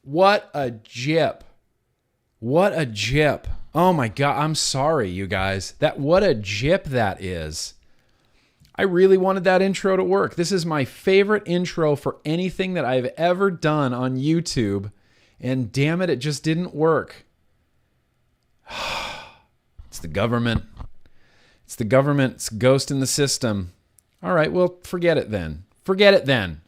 What a jip. What a jip. Oh my God. I'm sorry, you guys. What a jip that is. I really wanted that intro to work. This is my favorite intro for anything that I've ever done on YouTube. And damn it, it just didn't work. It's the government. It's the government. It's a ghost in the system. All right, well, forget it then. Forget it then.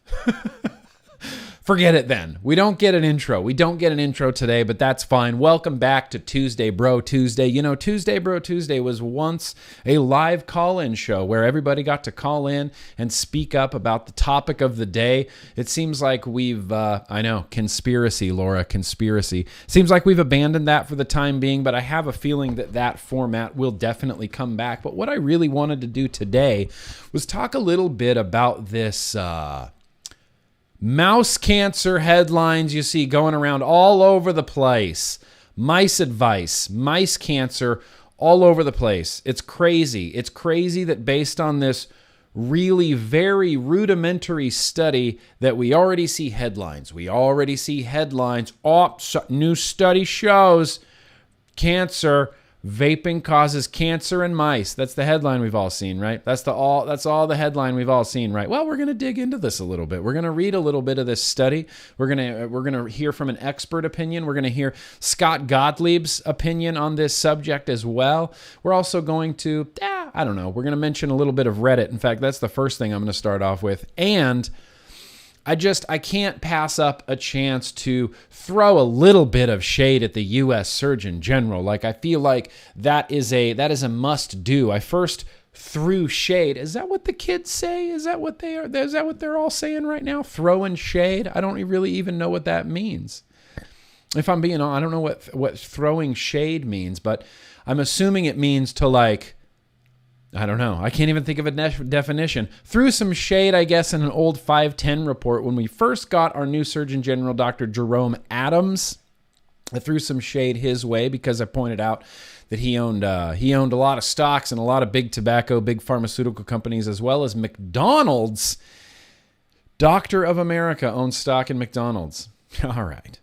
Forget it then. We don't get an intro. We don't get an intro today, but that's fine. Welcome back to Tuesday Bro Tuesday. You know, Tuesday Bro Tuesday was once a live call-in show where everybody got to call in and speak up about the topic of the day. It seems like we've, I know, conspiracy, Laura, conspiracy. Seems like we've abandoned that for the time being, but I have a feeling that that format will definitely come back. But what I really wanted to do today was talk a little bit about this, mouse cancer headlines you see going around all over the place. Mice advice, mice cancer all over the place. It's crazy. It's crazy that based on this really very rudimentary study that we already see headlines. We already see headlines. Oh, new study shows cancer. Vaping causes cancer in mice. That's the headline we've all seen, right? That's all the headline we've all seen, right? Well, we're going to dig into this a little bit. We're going to read a little bit of this study. We're going to hear from an expert opinion. We're going to hear Scot Gottlieb's opinion on this subject as well. We're also going to, I don't know, we're going to mention a little bit of Reddit. In fact, that's the first thing I'm going to start off with. And I can't pass up a chance to throw a little bit of shade at the U.S. Surgeon General. Like, I feel like that is a must do. I first threw shade. Is that what the kids say? Is that what they are? Is that what they're all saying right now? Throwing shade? I don't really even know what that means. If I'm being honest, I don't know what throwing shade means, but I'm assuming it means to, like, I don't know. I can't even think of a definition. Threw some shade, I guess, in an old 510 report when we first got our new Surgeon General, Dr. Jerome Adams. I threw some shade his way because I pointed out that he owned a lot of stocks in a lot of big tobacco, big pharmaceutical companies, as well as McDonald's. Doctor of America owns stock in McDonald's. All right.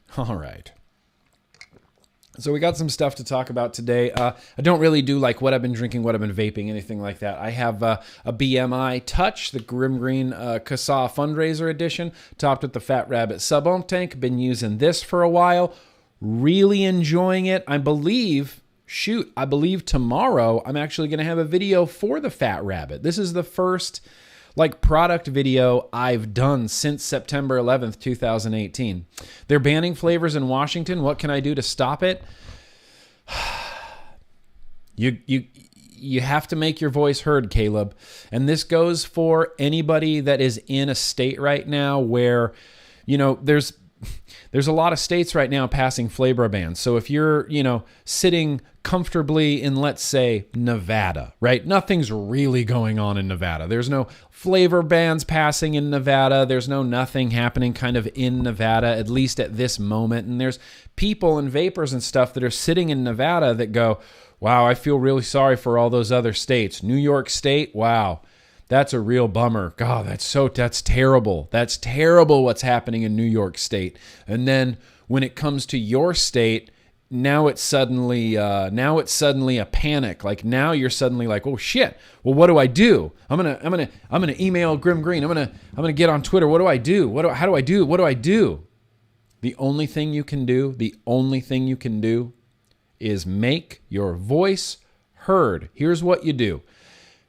So we got some stuff to talk about today. I don't really do like what I've been drinking, what I've been vaping, anything like that. I have a BMI Touch, the GrimmGreen CASA fundraiser edition, topped with the Fat Rabbit Sub-Ohm tank. Been using this for a while. Really enjoying it. I believe tomorrow I'm actually going to have a video for the Fat Rabbit. This is the first product video I've done since September 11th, 2018. They're banning flavors in Washington. What can I do to stop it? You have to make your voice heard, Caleb. And this goes for anybody that is in a state right now where, there's a lot of states right now passing flavor bans. So if you're, sitting comfortably in, let's say, Nevada, right? Nothing's really going on in Nevada. There's no flavor bans passing in Nevada. There's nothing happening kind of in Nevada, at least at this moment. And there's people and vapors and stuff that are sitting in Nevada that go, wow, I feel really sorry for all those other states. New York State, wow. That's a real bummer. God, that's terrible. That's terrible what's happening in New York State. And then when it comes to your state, now it's suddenly a panic. Like now you're suddenly like, oh shit. Well, what do I do? I'm gonna email GrimmGreen. I'm gonna get on Twitter. What do I do? How do I do? What do I do? The only thing you can do is make your voice heard. Here's what you do.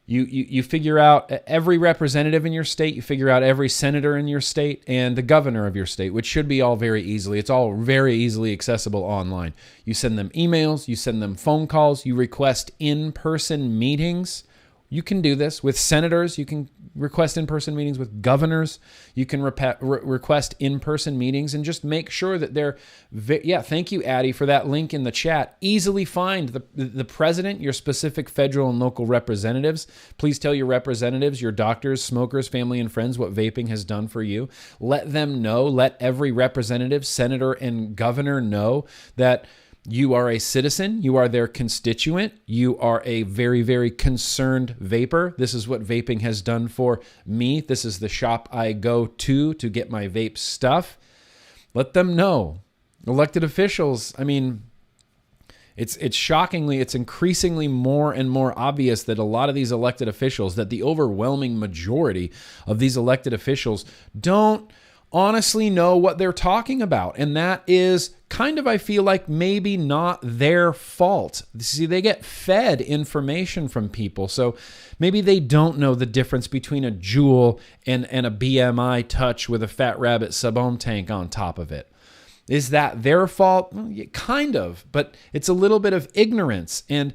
You figure out every representative in your state, you figure out every senator in your state, and the governor of your state, which should be all very easily. It's all very easily accessible online. You send them emails, you send them phone calls, you request in-person meetings. You can do this with senators. You can request in-person meetings with governors. You can request in-person meetings and just make sure that they're... thank you, Addie, for that link in the chat. Easily find the president, your specific federal and local representatives. Please tell your representatives, your doctors, smokers, family, and friends what vaping has done for you. Let them know. Let every representative, senator, and governor know that you are a citizen. You are their constituent. You are a very, very concerned vapor. This is what vaping has done for me. This is the shop I go to get my vape stuff. Let them know. Elected officials, I mean, it's increasingly more and more obvious that a lot of these elected officials, that the overwhelming majority of these elected officials don't honestly know what they're talking about. And that is kind of, I feel like, maybe not their fault. See, they get fed information from people. So maybe they don't know the difference between a Juul and a BMI Touch with a Fat Rabbit sub-ohm tank on top of it. Is that their fault? Well, yeah, kind of, but it's a little bit of ignorance, and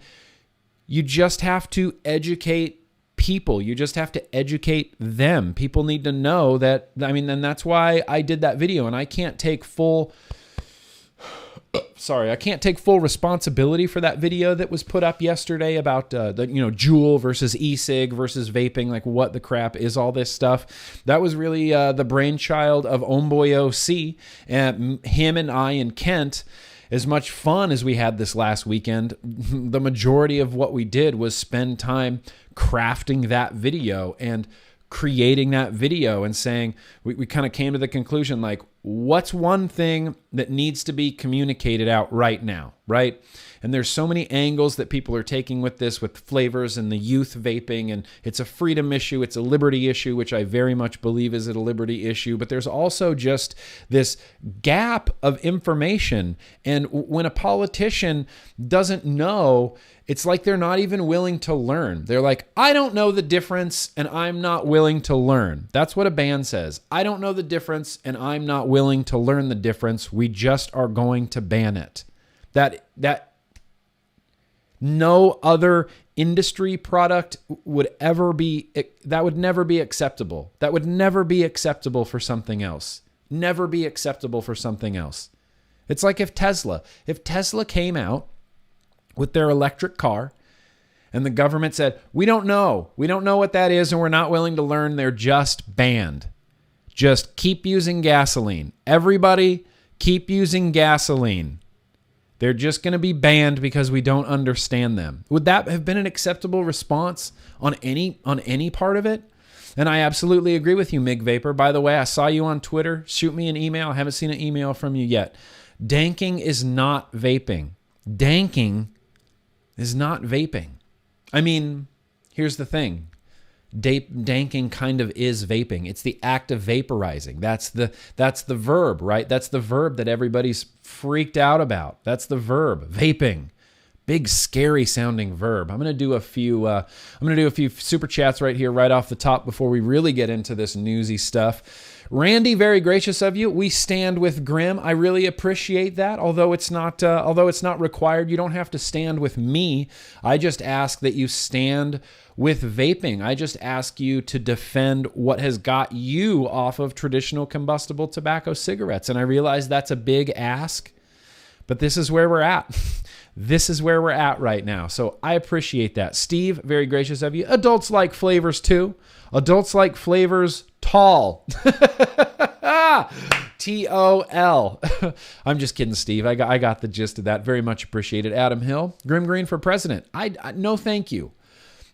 you just have to educate people. You just have to educate them. People need to know that, I mean, and that's why I did that video, and I can't take full responsibility for that video that was put up yesterday about Juul versus e-cig versus vaping, like what the crap is all this stuff. That was really the brainchild of Homeboy OC, and him and I and Kent. As much fun as we had this last weekend, the majority of what we did was spend time crafting that video and creating that video and saying, we kind of came to the conclusion, like, what's one thing that needs to be communicated out right now, right? And there's so many angles that people are taking with this, with flavors and the youth vaping, and it's a freedom issue, it's a liberty issue, which I very much believe is a liberty issue, but there's also just this gap of information. And when a politician doesn't know, it's like they're not even willing to learn. They're like, I don't know the difference and I'm not willing to learn. That's what a ban says. I don't know the difference and I'm not willing to learn the difference. We just are going to ban it. That no other industry product would never be acceptable. That would never be acceptable for something else. Never be acceptable for something else. It's like if Tesla came out with their electric car and the government said, we don't know what that is and we're not willing to learn, they're just banned. Just keep using gasoline. Everybody keep using gasoline. They're just going to be banned because we don't understand them. Would that have been an acceptable response on any part of it? And I absolutely agree with you, Mig Vapor. By the way, I saw you on Twitter. Shoot me an email. I haven't seen an email from you yet. Danking is not vaping. Danking is not vaping. I mean, here's the thing. Danking kind of is vaping. It's the act of vaporizing. That's the verb, right? That's the verb that everybody's freaked out about. That's the verb, vaping. Big, scary sounding verb. I'm gonna do a few super chats right here, right off the top, before we really get into this newsy stuff. Randy, very gracious of you. We stand with Grimm. I really appreciate that. Although it's not required, you don't have to stand with me. I just ask that you stand with vaping. I just ask you to defend what has got you off of traditional combustible tobacco cigarettes. And I realize that's a big ask, but this is where we're at. This is where we're at right now. So I appreciate that. Steve, very gracious of you. Adults like flavors too. Adults like flavors tall. T-O-L. I'm just kidding, Steve. I got the gist of that. Very much appreciated. Adam Hill, GrimmGreen for president. No, thank you.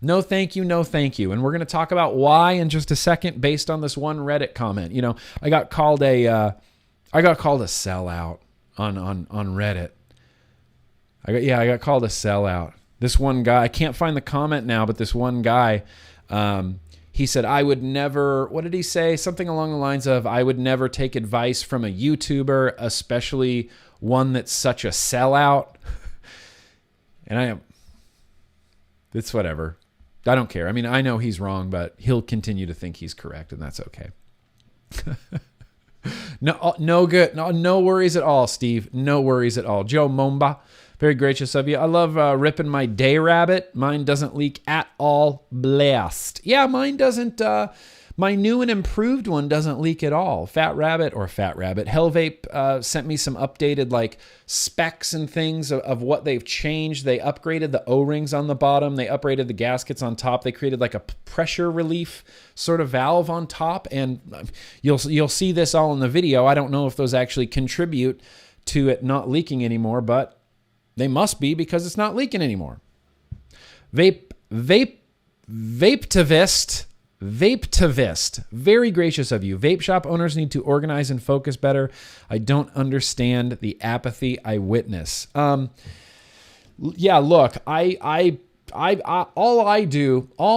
No, thank you. No, thank you. And we're going to talk about why in just a second, based on this one Reddit comment. You know, I got called a sellout on Reddit. I got called a sellout. This one guy, I can't find the comment now, but this one guy, he said, I would never, what did he say? Something along the lines of, I would never take advice from a YouTuber, especially one that's such a sellout. And it's whatever. I don't care. I mean, I know he's wrong, but he'll continue to think he's correct, and that's okay. No good. No worries at all, Steve. No worries at all. Joe Momba, very gracious of you. I love ripping my day rabbit. Mine doesn't leak at all. Blessed. Yeah, mine doesn't. My new and improved one doesn't leak at all. Fat Rabbit. Hell Vape sent me some updated like specs and things of what they've changed. They upgraded the O-rings on the bottom. They upgraded the gaskets on top. They created like a pressure relief sort of valve on top. And you'll see this all in the video. I don't know if those actually contribute to it not leaking anymore, but they must be because it's not leaking anymore. Vapetivist. Vapetivist, very gracious of you. Vape shop owners need to organize and focus better. I don't understand the apathy I witness. Yeah, look, all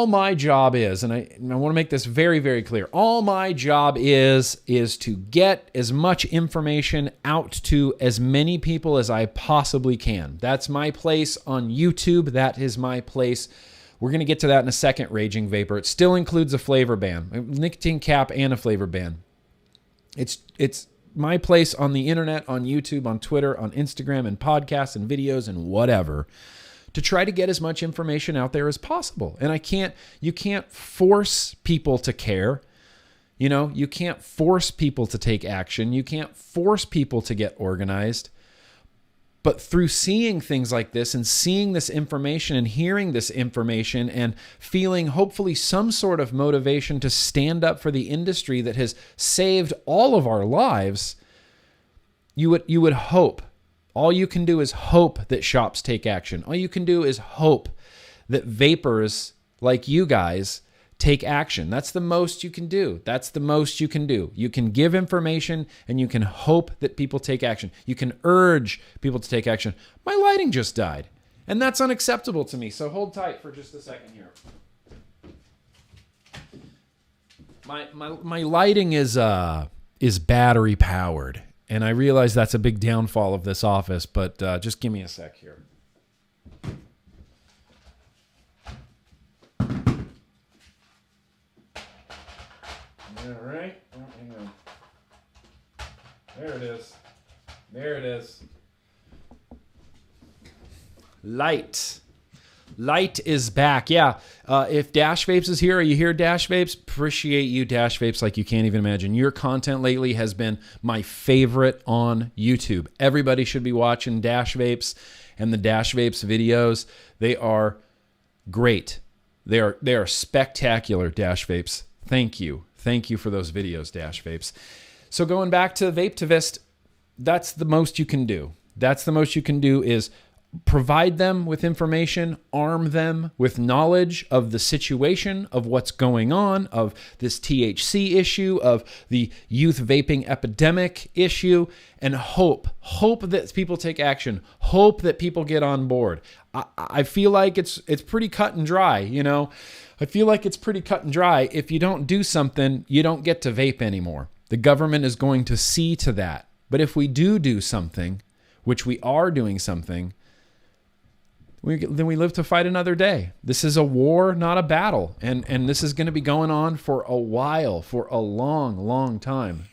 my job is, and I want to make this very, very clear. All my job is to get as much information out to as many people as I possibly can. That's my place on YouTube. That is my place. We're going to get to that in a second, Raging Vapor. It still includes a flavor ban, a nicotine cap and a flavor ban. It's my place on the internet, on YouTube, on Twitter, on Instagram, and podcasts and videos and whatever, to try to get as much information out there as possible. And you can't force people to care. You can't force people to take action. You can't force people to get organized. But through seeing things like this and seeing this information and hearing this information and feeling hopefully some sort of motivation to stand up for the industry that has saved all of our lives, you would hope. All you can do is hope that shops take action. All you can do is hope that vapors like you guys take action. That's the most you can do. That's the most you can do. You can give information and you can hope that people take action. You can urge people to take action. My lighting just died, and that's unacceptable to me. So hold tight for just a second here. My lighting is battery powered, and I realize that's a big downfall of this office, but just give me a sec here. All right. Oh, hang on. There it is. There it is. Light is back. Yeah. If Dash Vapes is here, are you here, Dash Vapes? Appreciate you, Dash Vapes, like you can't even imagine. Your content lately has been my favorite on YouTube. Everybody should be watching Dash Vapes and the Dash Vapes videos. They are great. They are spectacular, Dash Vapes. Thank you. Thank you for those videos, Dash Vapes. So going back to Vapetivist, that's the most you can do. That's the most you can do is provide them with information, arm them with knowledge of the situation, of what's going on, of this THC issue, of the youth vaping epidemic issue, and hope that people take action, hope that people get on board. I feel like it's pretty cut and dry, I feel like it's pretty cut and dry. If you don't do something, you don't get to vape anymore. The government is going to see to that. But if we do something, which we are doing something, then we live to fight another day. This is a war, not a battle. And this is going to be going on for a while, for a long, long time.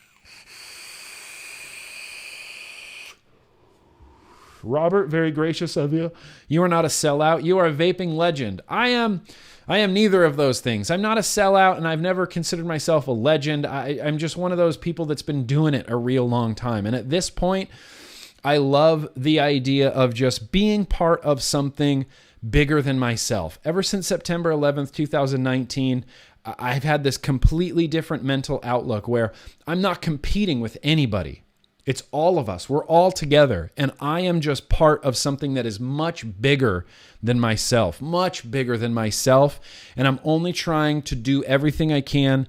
Robert, very gracious of you. You are not a sellout. You are a vaping legend. I am neither of those things. I'm not a sellout, and I've never considered myself a legend. I'm just one of those people that's been doing it a real long time. And at this point, I love the idea of just being part of something bigger than myself. Ever since September 11th, 2019, I've had this completely different mental outlook where I'm not competing with anybody. It's all of us. We're all together. And I am just part of something that is much bigger than myself, much bigger than myself. And I'm only trying to do everything I can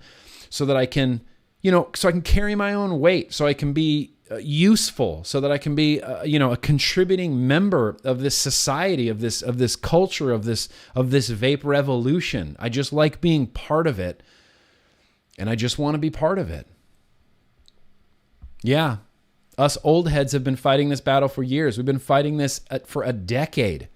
so that I can, so I can carry my own weight, so I can be useful, so that I can be, a contributing member of this society, of this culture, of this vape revolution. I just like being part of it. And I just want to be part of it. Yeah. Us old heads have been fighting this battle for years. We've been fighting this for a decade.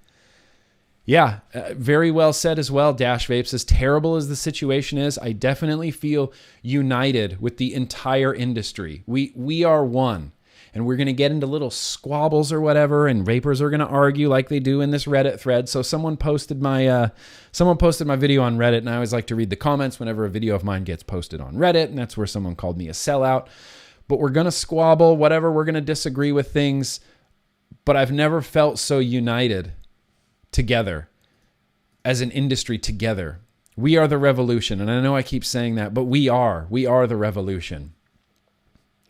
Yeah, very well said as well, Dash Vapes. As terrible as the situation is, I definitely feel united with the entire industry. We are one. And we're going to get into little squabbles or whatever, and vapors are going to argue like they do in this Reddit thread. So someone posted my video on Reddit, and I always like to read the comments whenever a video of mine gets posted on Reddit, and that's where someone called me a sellout. But we're going to squabble, whatever. We're going to disagree with things. But I've never felt so united together as an industry together. We are the revolution. And I know I keep saying that, but we are the revolution.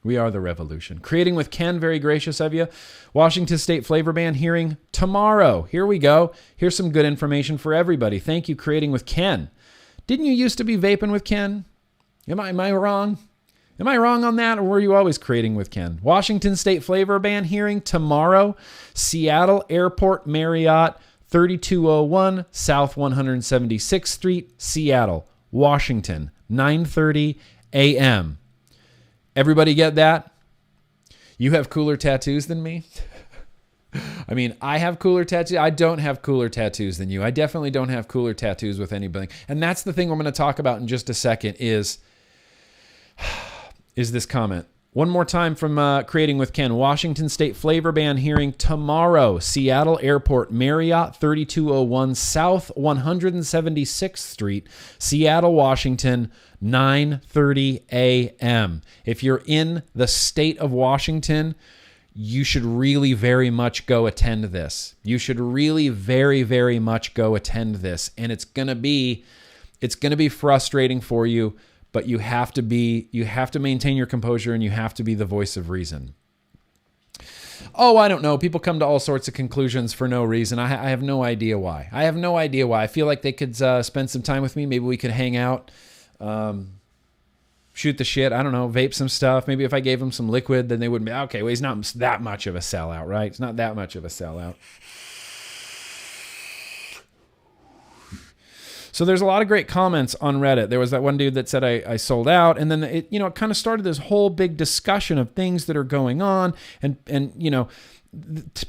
We are the revolution. Creating with Ken, very gracious of you. Washington State flavor ban hearing tomorrow. Here we go. Here's some good information for everybody. Thank you, Creating with Ken. Didn't you used to be vaping with Ken? Am I wrong? Am I wrong on that, or were you always creating with Ken? Washington State flavor ban hearing tomorrow. Seattle Airport Marriott, 3201 South 176th Street, Seattle, Washington, 9:30 a.m. Everybody get that? You have cooler tattoos than me? I mean, I have cooler tattoos. I don't have cooler tattoos than you. I definitely don't have cooler tattoos with anybody. And that's the thing we're going to talk about in just a second is this comment. One more time from Creating with Ken. Washington State flavor ban hearing tomorrow. Seattle Airport Marriott, 3201 South 176th Street, Seattle, Washington, 9:30 a.m. If you're in the state of Washington, you should really very much go attend this. You should really very, very much go attend this. And it's going to be frustrating for you, but you have to maintain your composure and you have to be the voice of reason. Oh, I don't know. People come to all sorts of conclusions for no reason. I have no idea why. I feel like they could spend some time with me. Maybe we could hang out, shoot the shit. I don't know, vape some stuff. Maybe if I gave them some liquid, then they wouldn't be, okay, well, he's not that much of a sellout, right? It's not that much of a sellout. So there's a lot of great comments on Reddit. There was that one dude that said I sold out, and then it kind of started this whole big discussion of things that are going on, and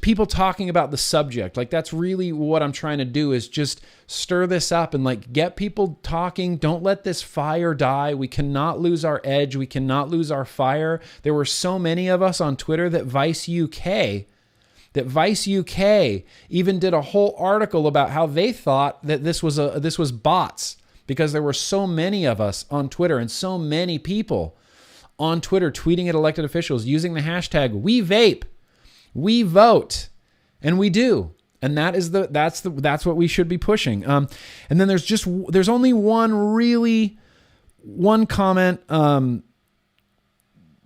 people talking about the subject. Like, that's really what I'm trying to do, is just stir this up and like get people talking. Don't let this fire die. We cannot lose our edge. We cannot lose our fire. There were so many of us on Twitter that Vice UK even did a whole article about how they thought that this was bots, because there were so many of us on Twitter and so many people on Twitter tweeting at elected officials using the hashtag We Vape, We Vote, and we do. And that's what we should be pushing. And then there's only one comment.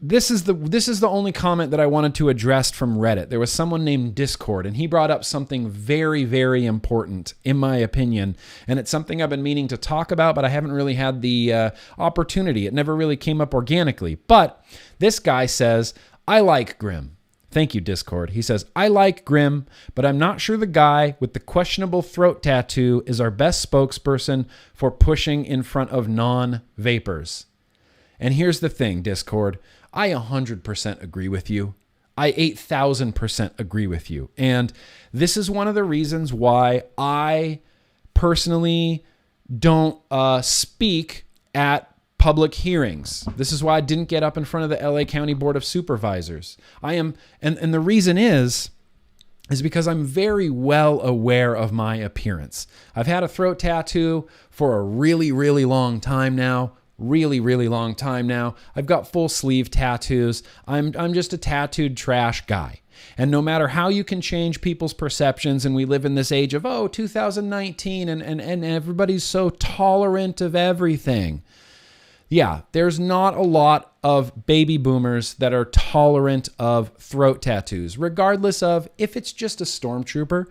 This is the only comment that I wanted to address from Reddit. There was someone named Discord, and he brought up something very, very important, in my opinion. And it's something I've been meaning to talk about, but I haven't really had the opportunity. It never really came up organically. But this guy says, I like Grim. Thank you, Discord. He says, I like Grim, but I'm not sure the guy with the questionable throat tattoo is our best spokesperson for pushing in front of non-vapers. And here's the thing, Discord. I 100% agree with you. I 8,000% agree with you. And this is one of the reasons why I personally don't speak at public hearings. This is why I didn't get up in front of the LA County Board of Supervisors. And the reason is because I'm very well aware of my appearance. I've had a throat tattoo for a really, really long time now. Really, really long time now. I've got full sleeve tattoos. I'm just a tattooed trash guy. And no matter how you can change people's perceptions, and we live in this age of 2019 and everybody's so tolerant of everything. Yeah, there's not a lot of baby boomers that are tolerant of throat tattoos, regardless of if it's just a stormtrooper.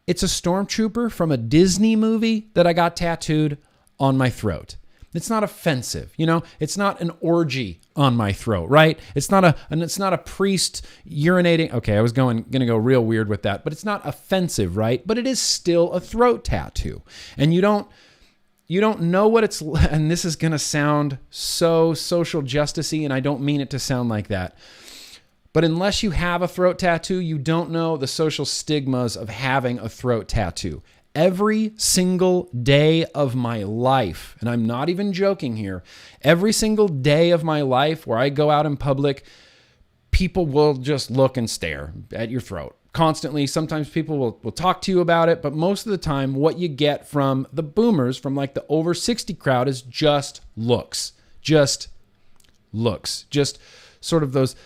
It's a stormtrooper from a Disney movie that I got tattooed on my throat. It's not offensive, It's not an orgy on my throat, right? It's not a priest urinating. Okay, I was gonna go real weird with that, but it's not offensive, right? But it is still a throat tattoo, and you don't know what it's. And this is gonna sound so social justice-y, and I don't mean it to sound like that. But unless you have a throat tattoo, you don't know the social stigmas of having a throat tattoo. Every single day of my life, and I'm not even joking here, every single day of my life where I go out in public, people will just look and stare at your throat constantly. Sometimes people will talk to you about it, but most of the time what you get from the boomers, from like the over 60 crowd, is just looks. Just sort of those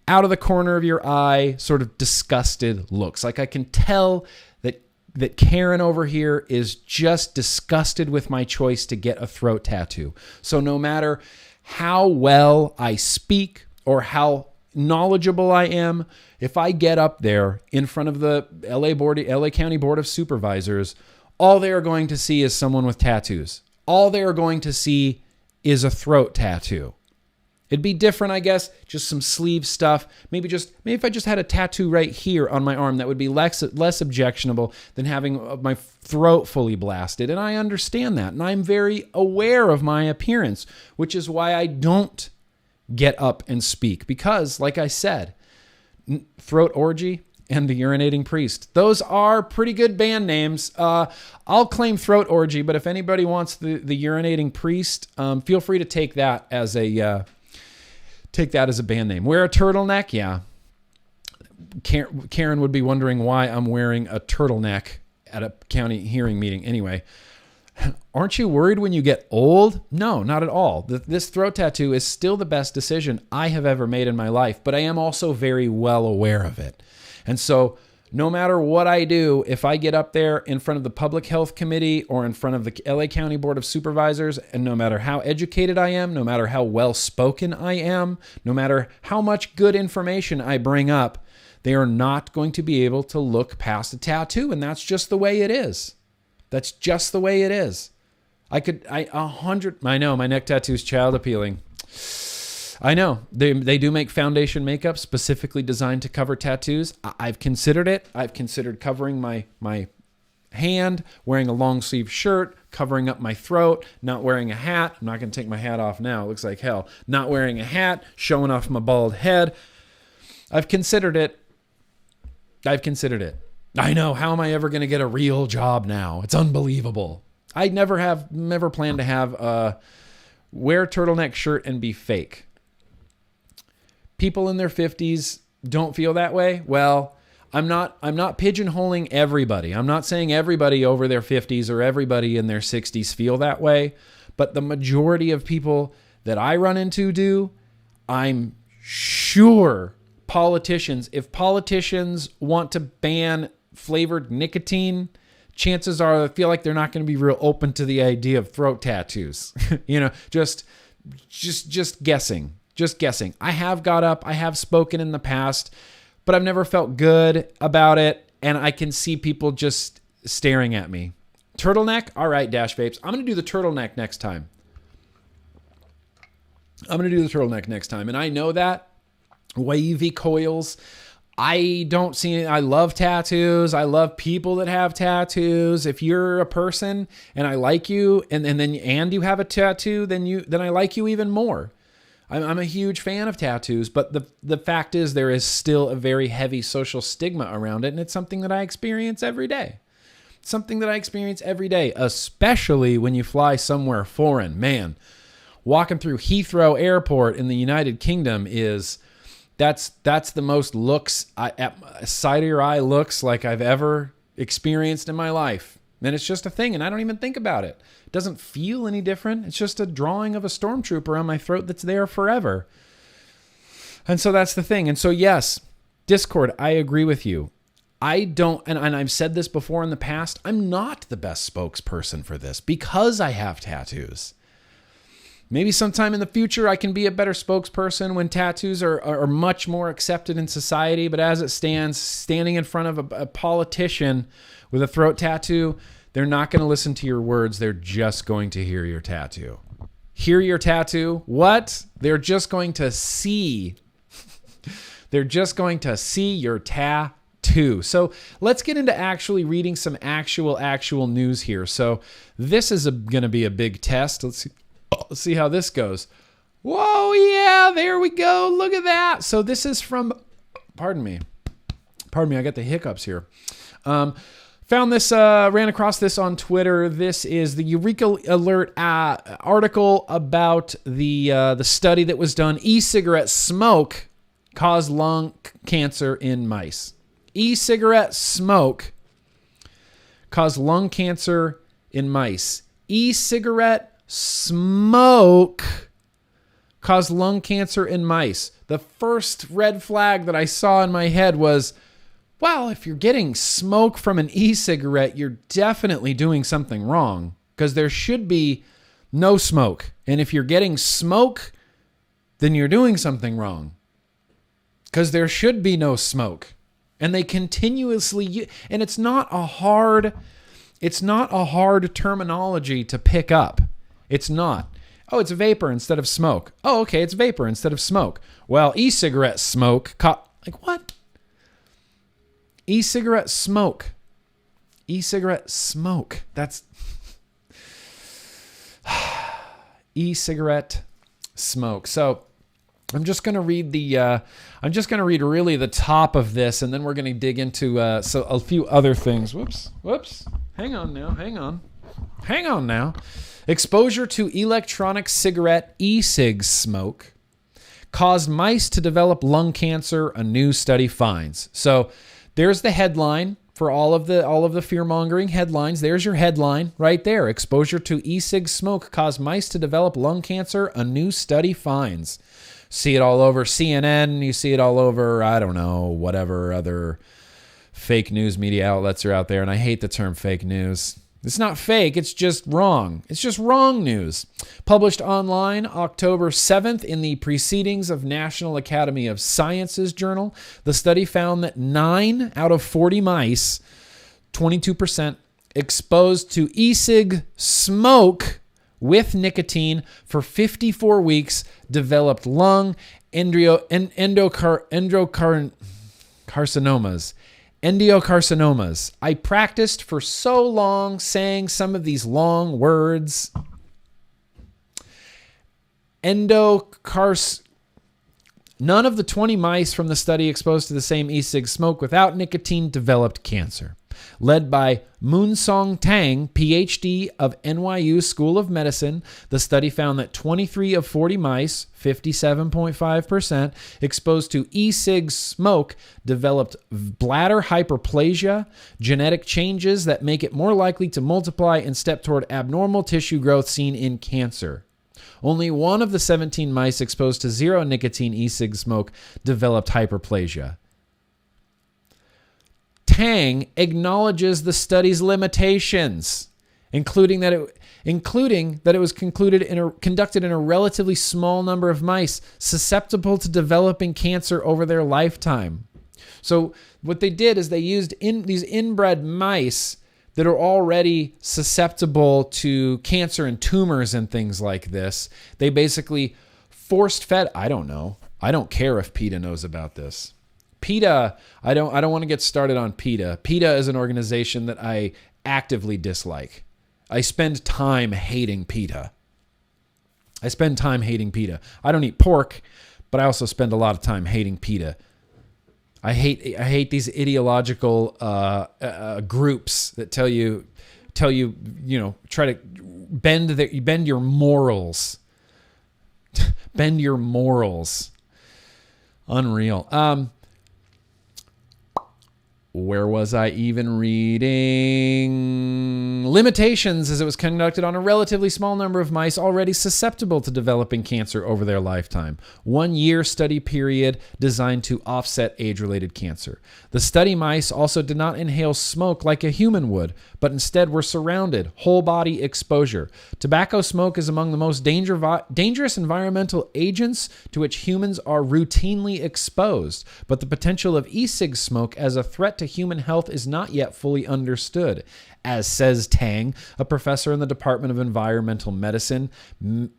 out of the corner of your eye, sort of disgusted looks. Like, I can tell that Karen over here is just disgusted with my choice to get a throat tattoo. So no matter how well I speak or how knowledgeable I am, if I get up there in front of the LA County Board of Supervisors, all they are going to see is someone with tattoos. all they are going to see is a throat tattoo. It'd be different, I guess, just some sleeve stuff. Maybe if I just had a tattoo right here on my arm, that would be less objectionable than having my throat fully blasted. And I understand that. And I'm very aware of my appearance, which is why I don't get up and speak. Because, like I said, Throat Orgy and The Urinating Priest, those are pretty good band names. I'll claim Throat Orgy, but if anybody wants the Urinating Priest, feel free to take that as a band name. Wear a turtleneck? Yeah. Karen would be wondering why I'm wearing a turtleneck at a county hearing meeting. Anyway, aren't you worried when you get old? No, not at all. This throat tattoo is still the best decision I have ever made in my life, but I am also very well aware of it. And so no matter what I do, if I get up there in front of the Public Health Committee or in front of the LA County Board of Supervisors, and no matter how educated I am, no matter how well-spoken I am, no matter how much good information I bring up, they are not going to be able to look past a tattoo, and that's just the way it is. That's just the way it is. I know my neck tattoo is child appealing. I know they do make foundation makeup specifically designed to cover tattoos. I've considered it. I've considered covering my hand, wearing a long sleeve shirt, covering up my throat, not wearing a hat. I'm not going to take my hat off now. It looks like hell. Not wearing a hat, showing off my bald head. I've considered it. I know. How am I ever going to get a real job now? It's unbelievable. I never planned to have wear a turtleneck shirt and be fake. People in their 50s don't feel that way. Well, I'm not pigeonholing everybody. I'm not saying everybody over their 50s or everybody in their 60s feel that way, but the majority of people that I run into do. I'm sure if politicians want to ban flavored nicotine, chances are I feel like they're not going to be real open to the idea of throat tattoos. Just guessing. Just guessing. I have got up. I have spoken in the past, but I've never felt good about it. And I can see people just staring at me. Turtleneck? All right, Dash Vapes. I'm going to do the turtleneck next time. And I know that. Wavy coils. I love tattoos. I love people that have tattoos. If you're a person and I like you and you have a tattoo, then I like you even more. I'm a huge fan of tattoos, but the fact is there is still a very heavy social stigma around it, and it's something that I experience every day. Especially when you fly somewhere foreign. Man, walking through Heathrow Airport in the United Kingdom that's the most looks, side of your eye looks like I've ever experienced in my life. And it's just a thing, and I don't even think about it. It doesn't feel any different. It's just a drawing of a stormtrooper on my throat that's there forever. And so that's the thing. And so, yes, Discord, I agree with you. I don't, and I've said this before in the past, I'm not the best spokesperson for this because I have tattoos. Maybe sometime in the future I can be a better spokesperson when tattoos are much more accepted in society. But as it stands, standing in front of a politician with a throat tattoo, they're not going to listen to your words. They're just going to hear your tattoo. Hear your tattoo? What? They're just going to see. They're just going to see your tattoo. So let's get into actually reading some actual news here. So this is going to be a big test. Let's see how this goes. Whoa, yeah, there we go. Look at that. So this is from, pardon me, I got the hiccups here. Found this, ran across this on Twitter. This is the Eureka Alert article about the study that was done. E-cigarette smoke caused lung cancer in mice. E-cigarette smoke caused lung cancer in mice. E-cigarette smoke caused lung cancer in mice. The first red flag that I saw in my head was, well, if you're getting smoke from an e-cigarette, you're definitely doing something wrong because there should be no smoke. And if you're getting smoke, then you're doing something wrong because there should be no smoke. And they continuously, and it's not a hard terminology to pick up. It's not. Oh, it's vapor instead of smoke. Oh, okay, it's vapor instead of smoke. Well, e-cigarette smoke, like what? E-cigarette smoke. E-cigarette smoke. That's e-cigarette smoke. So I'm just going to read really the top of this, and then we're going to dig into a few other things. Whoops. Hang on now. Exposure to electronic cigarette e-cig smoke caused mice to develop lung cancer, a new study finds. So there's the headline for all of the fear-mongering headlines. There's your headline right there. Exposure to e-cig smoke caused mice to develop lung cancer, a new study finds. See it all over CNN. You see it all over, I don't know, whatever other fake news media outlets are out there. And I hate the term fake news. It's not fake. It's just wrong. It's just wrong news. Published online October 7th in the Proceedings of National Academy of Sciences journal, the study found that 9 out of 40 mice, 22%, exposed to e-cig smoke with nicotine for 54 weeks developed lung endocarcinomas. Endocardinomas. I practiced for so long saying some of these long words. None of the 20 mice from the study exposed to the same e-cig smoke without nicotine developed cancer. Led by Moonsong Tang, PhD of NYU School of Medicine, the study found that 23 of 40 mice, 57.5%, exposed to e-cig smoke developed bladder hyperplasia, genetic changes that make it more likely to multiply and step toward abnormal tissue growth seen in cancer. Only one of the 17 mice exposed to zero nicotine e-cig smoke developed hyperplasia. Tang acknowledges the study's limitations, including that it was conducted in a relatively small number of mice susceptible to developing cancer over their lifetime. So what they did is they used these inbred mice that are already susceptible to cancer and tumors and things like this. They basically forced fed. I don't know. I don't care if PETA knows about this. PETA, I don't want to get started on PETA. PETA is an organization that I actively dislike. I spend time hating PETA. I don't eat pork, but I also spend a lot of time hating PETA. I hate these ideological groups that tell you, try to bend your morals. Bend your morals. Unreal. Where was I even reading? Limitations, as it was conducted on a relatively small number of mice already susceptible to developing cancer over their lifetime. 1 year study period designed to offset age-related cancer. The study mice also did not inhale smoke like a human would, but instead were surrounded, whole-body exposure. Tobacco smoke is among the most dangerous environmental agents to which humans are routinely exposed, but the potential of e-cig smoke as a threat to human health is not yet fully understood. As says Tang, a professor in the Department of Environmental Medicine and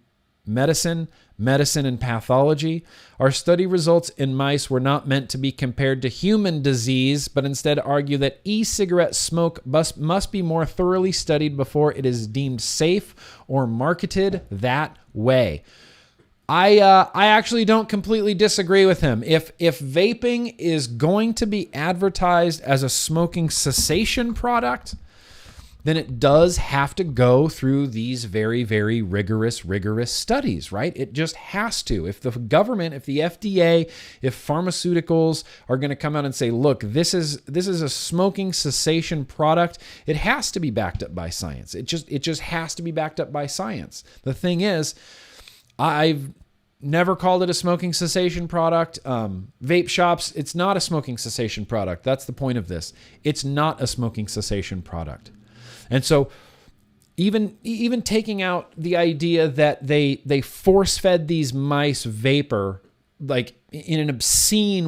Pathology, our study results in mice were not meant to be compared to human disease, but instead argue that e-cigarette smoke must be more thoroughly studied before it is deemed safe or marketed that way. I actually don't completely disagree with him. If vaping is going to be advertised as a smoking cessation product, then it does have to go through these very, very rigorous studies, right? It just has to. If the government, if the FDA, if pharmaceuticals are going to come out and say, look, this is a smoking cessation product, it has to be backed up by science. It just has to be backed up by science. The thing is, I've never called it a smoking cessation product. Vape shops, it's not a smoking cessation product. That's the point of this. It's not a smoking cessation product. And so even taking out the idea that they force-fed these mice vapor like in an obscene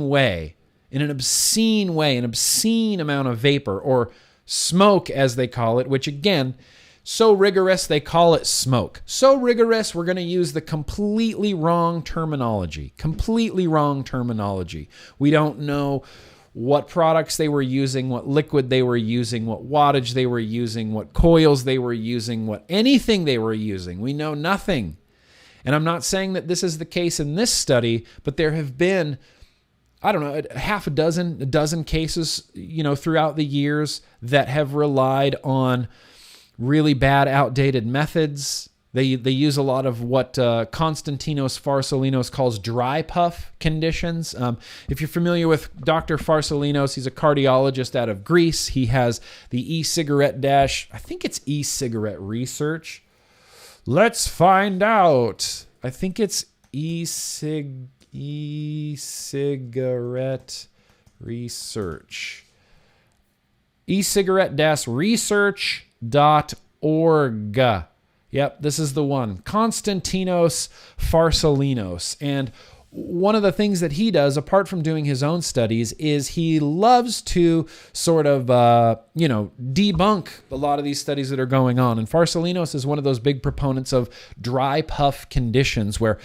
amount of vapor, or smoke as they call it, which again, So rigorous, they call it smoke. So rigorous, we're going to use the completely wrong terminology. Completely wrong terminology. We don't know what products they were using, what liquid they were using, what wattage they were using, what coils they were using, what anything they were using. We know nothing. And I'm not saying that this is the case in this study, but there have been, I don't know, a dozen cases, throughout the years that have relied on really bad, outdated methods. They use a lot of what Konstantinos Farsalinos calls dry puff conditions. If you're familiar with Dr. Farsalinos, he's a cardiologist out of Greece. He has the e-cigarette I think it's e-cigarette research. Let's find out. I think it's e-cigarette research. e-cigarette-research.org. Yep, this is the one. Konstantinos Farsalinos. And one of the things that he does, apart from doing his own studies, is he loves to sort of, debunk a lot of these studies that are going on. And Farsalinos is one of those big proponents of dry puff conditions where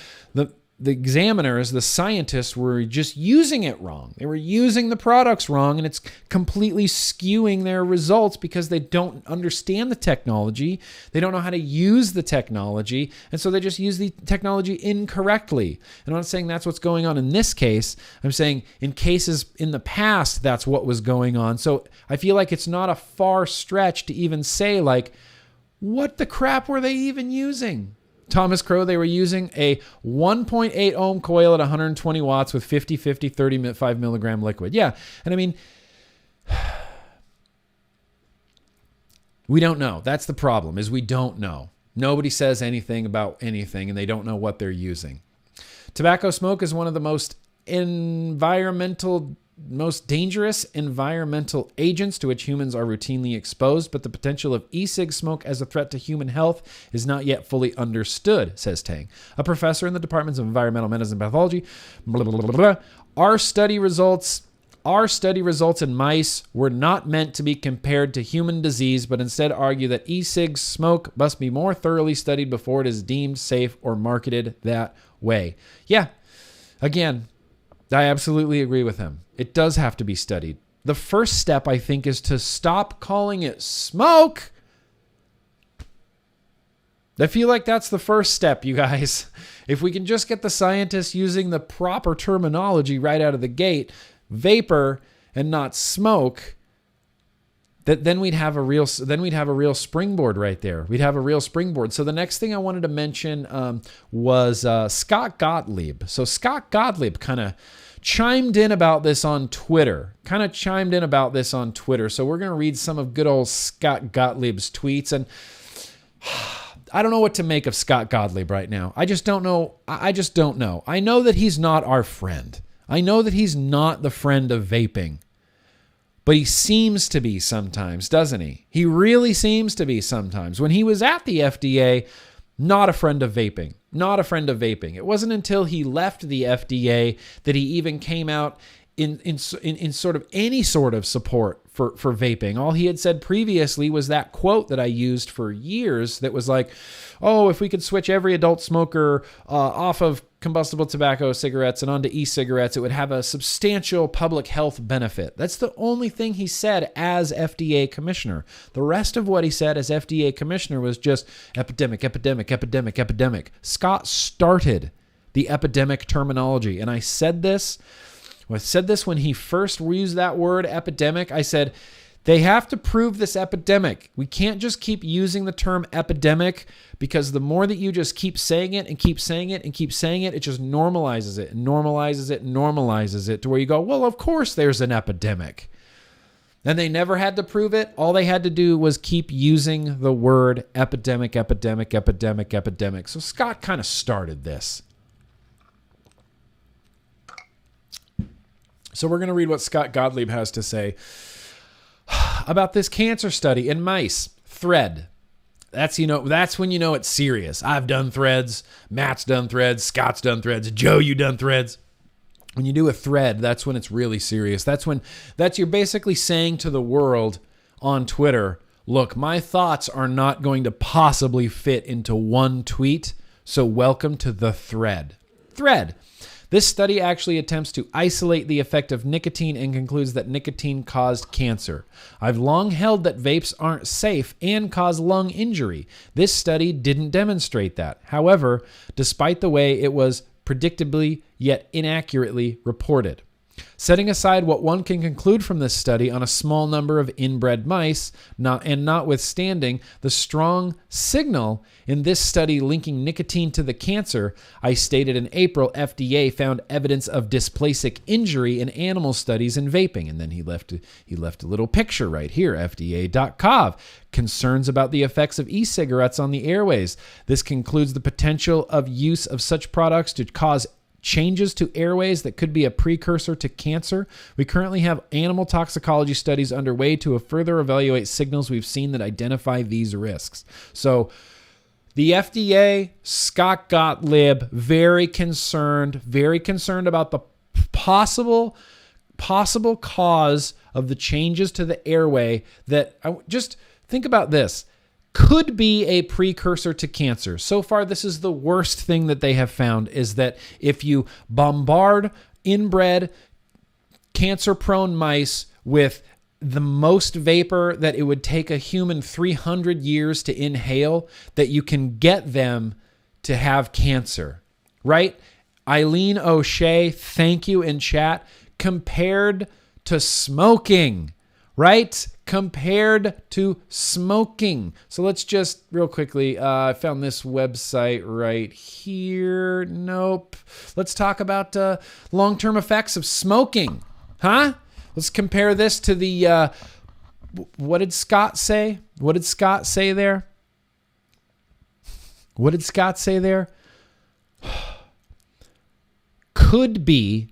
the examiners, the scientists, were just using it wrong. They were using the products wrong, and it's completely skewing their results because they don't understand the technology. They don't know how to use the technology, and so they just use the technology incorrectly. And I'm not saying that's what's going on in this case. I'm saying in cases in the past, that's what was going on. So I feel like it's not a far stretch to even say, like, what the crap were they even using? Thomas Crow, they were using a 1.8 ohm coil at 120 watts with 50, 35 milligram liquid. Yeah. And I mean, we don't know. That's the problem, is we don't know. Nobody says anything about anything, and they don't know what they're using. Tobacco smoke is one of the most dangerous environmental agents to which humans are routinely exposed, but the potential of e-cig smoke as a threat to human health is not yet fully understood, says Tang, a professor in the departments of environmental medicine and pathology. Blah, blah, blah, blah. Our study results in mice were not meant to be compared to human disease, but instead argue that e-cig smoke must be more thoroughly studied before it is deemed safe or marketed that way. Yeah, again, I absolutely agree with him. It does have to be studied. The first step, I think, is to stop calling it smoke. I feel like that's the first step, you guys. If we can just get the scientists using the proper terminology right out of the gate, vapor and not smoke, then we'd have a real springboard right there. We'd have a real springboard. So the next thing I wanted to mention was Scot Gottlieb. So Scot Gottlieb kind of chimed in about this on Twitter. So we're going to read some of good old Scot Gottlieb's tweets. And I don't know what to make of Scot Gottlieb right now. I just don't know. I know that he's not our friend. I know that he's not the friend of vaping. But he seems to be sometimes, doesn't he? He really seems to be sometimes. When he was at the FDA, not a friend of vaping. Not a friend of vaping. It wasn't until he left the FDA that he even came out in sort of any sort of support for vaping. All he had said previously was that quote that I used for years that was like, oh, if we could switch every adult smoker off of combustible tobacco cigarettes and onto e-cigarettes, it would have a substantial public health benefit. That's the only thing he said as FDA commissioner. The rest of what he said as FDA commissioner was just epidemic. Scott started the epidemic terminology. And I said this when he first used that word epidemic. I said, they have to prove this epidemic. We can't just keep using the term epidemic, because the more that you just keep saying it and keep saying it and keep saying it, it just normalizes it and normalizes it and normalizes it to where you go, well, of course there's an epidemic. And they never had to prove it. All they had to do was keep using the word epidemic. So Scott kind of started this. So we're going to read what Scot Gottlieb has to say about this cancer study in mice. Thread. That's when you know it's serious. I've done threads. Matt's done threads. Scott's done threads. Joe, you done threads. When you do a thread, that's when it's really serious. You're basically saying to the world on Twitter, Look, my thoughts are not going to possibly fit into one tweet, so welcome to the thread. This study actually attempts to isolate the effect of nicotine and concludes that nicotine caused cancer. I've long held that vapes aren't safe and cause lung injury. This study didn't demonstrate that. However, despite the way it was predictably yet inaccurately reported. Setting aside what one can conclude from this study on a small number of inbred mice, notwithstanding the strong signal in this study linking nicotine to the cancer, I stated in April FDA found evidence of dysplasic injury in animal studies in vaping. And then he left a little picture right here, FDA.gov. Concerns about the effects of e-cigarettes on the airways. This concludes the potential of use of such products to cause changes to airways that could be a precursor to cancer. We currently have animal toxicology studies underway to further evaluate signals we've seen that identify these risks. So the FDA, Scot Gottlieb, very concerned about the possible cause of the changes to the airway that, just think about this, could be a precursor to cancer. So far, this is the worst thing that they have found, is that if you bombard inbred cancer-prone mice with the most vapor that it would take a human 300 years to inhale, that you can get them to have cancer, right? Eileen O'Shea, thank you in chat. Compared to smoking, right? Compared to smoking. So let's just real quickly, I found this website right here. Nope. Let's talk about long-term effects of smoking. Huh? Let's compare this to the, what did Scott say? What did Scott say there? What did Scott say there? Could be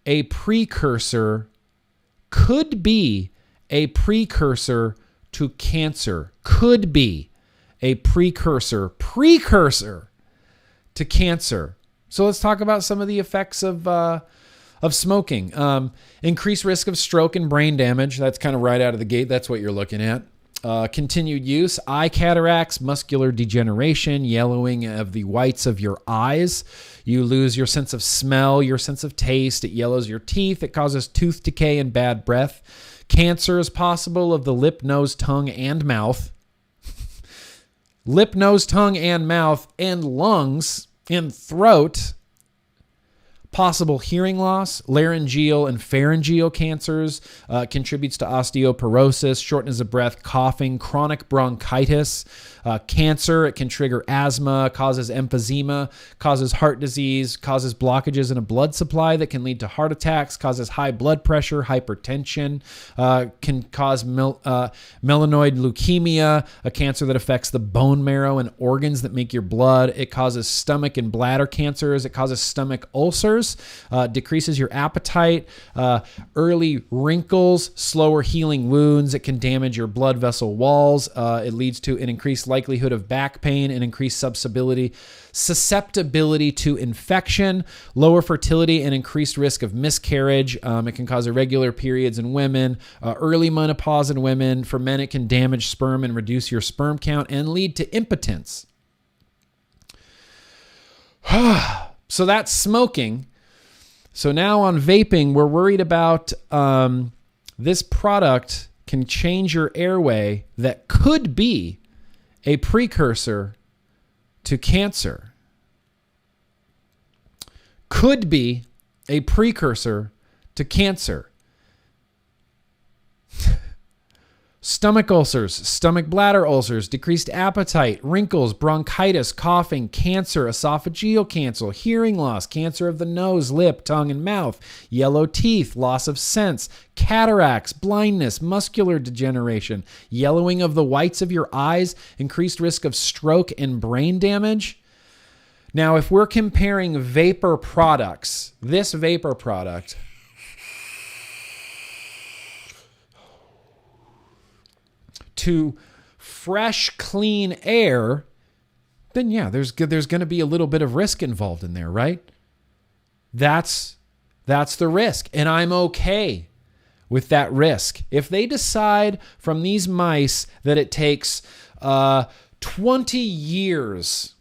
a precursor to cancer. Could be a precursor to cancer. So let's talk about some of the effects of smoking. Increased risk of stroke and brain damage. That's kind of right out of the gate. That's what you're looking at. Continued use, eye cataracts, muscular degeneration, yellowing of the whites of your eyes. You lose your sense of smell, your sense of taste. It yellows your teeth. It causes tooth decay and bad breath. Cancer is possible of the lip, nose, tongue, and mouth. Lip, nose, tongue, and mouth, and lungs, and throat. Possible hearing loss, laryngeal and pharyngeal cancers, contributes to osteoporosis, shortness of breath, coughing, chronic bronchitis, cancer. It can trigger asthma, causes emphysema, causes heart disease, causes blockages in a blood supply that can lead to heart attacks, causes high blood pressure, hypertension, can cause melanoid leukemia, a cancer that affects the bone marrow and organs that make your blood. It causes stomach and bladder cancers. It causes stomach ulcers. Decreases your appetite, early wrinkles, slower healing wounds. It can damage your blood vessel walls. It leads to an increased likelihood of back pain and increased susceptibility to infection, lower fertility, and increased risk of miscarriage. It can cause irregular periods in women, early menopause in women. For men, it can damage sperm and reduce your sperm count and lead to impotence. So that's smoking. So now on vaping, we're worried about this product can change your airway that could be a precursor to cancer. Could be a precursor to cancer. Stomach ulcers, stomach bladder ulcers, decreased appetite, wrinkles, bronchitis, coughing, cancer, esophageal cancer, hearing loss, cancer of the nose, lip, tongue, and mouth, yellow teeth, loss of sense, cataracts, blindness, muscular degeneration, yellowing of the whites of your eyes, increased risk of stroke and brain damage. Now, if we're comparing vapor products, this vapor product to fresh, clean air, then yeah, there's going to be a little bit of risk involved in there, right? That's the risk, and I'm okay with that risk. If they decide from these mice that it takes 20 years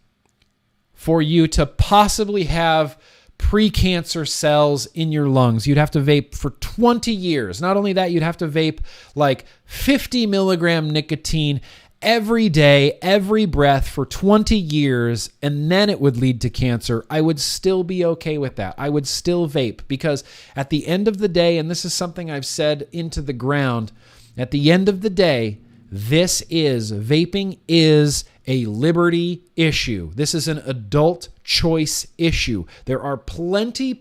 for you to possibly have precancer cells in your lungs, you'd have to vape for 20 years. Not only that, you'd have to vape like 50 milligram nicotine every day, every breath for 20 years, and then it would lead to cancer. I would still be okay with that. I would still vape, because at the end of the day, and this is something I've said into the ground, at the end of the day, vaping is a liberty issue. This is an adult choice issue. There are plenty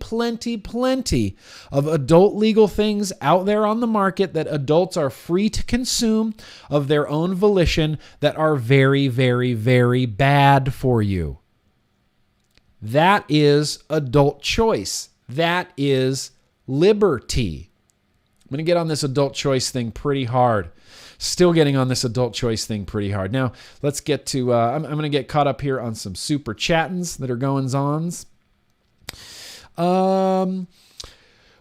of adult legal things out there on the market that adults are free to consume of their own volition that are very, very, very bad for you. That is adult choice. That is liberty. I'm going to get on this adult choice thing pretty hard. Still getting on this adult choice thing pretty hard. Now, let's get to, I'm going to get caught up here on some super chattins that are goings-ons. When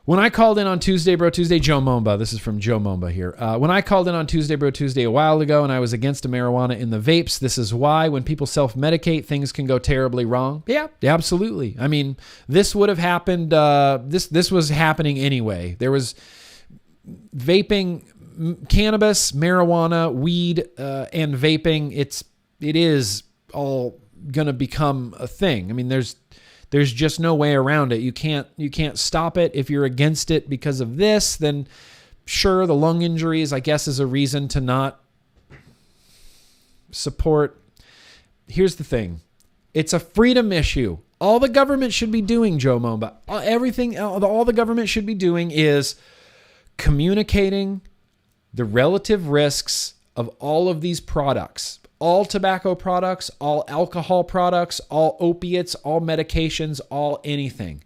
I called in on Tuesday, Bro Tuesday, Joe Momba, this is from Joe Momba here. When I called in on Tuesday, Bro Tuesday a while ago and I was against marijuana in the vapes, this is why when people self-medicate, things can go terribly wrong. Yeah, absolutely. I mean, this would have happened, this was happening anyway. There was vaping, cannabis, marijuana, weed, and vaping. It is all gonna become a thing. I mean, there's just no way around it. You can't stop it. If you're against it because of this, then sure, the lung injuries, I guess, is a reason to not support. Here's the thing. It's a freedom issue. All the government should be doing, Joe Momba, all the government should be doing is communicating the relative risks of all of these products, all tobacco products, all alcohol products, all opiates, all medications, all anything.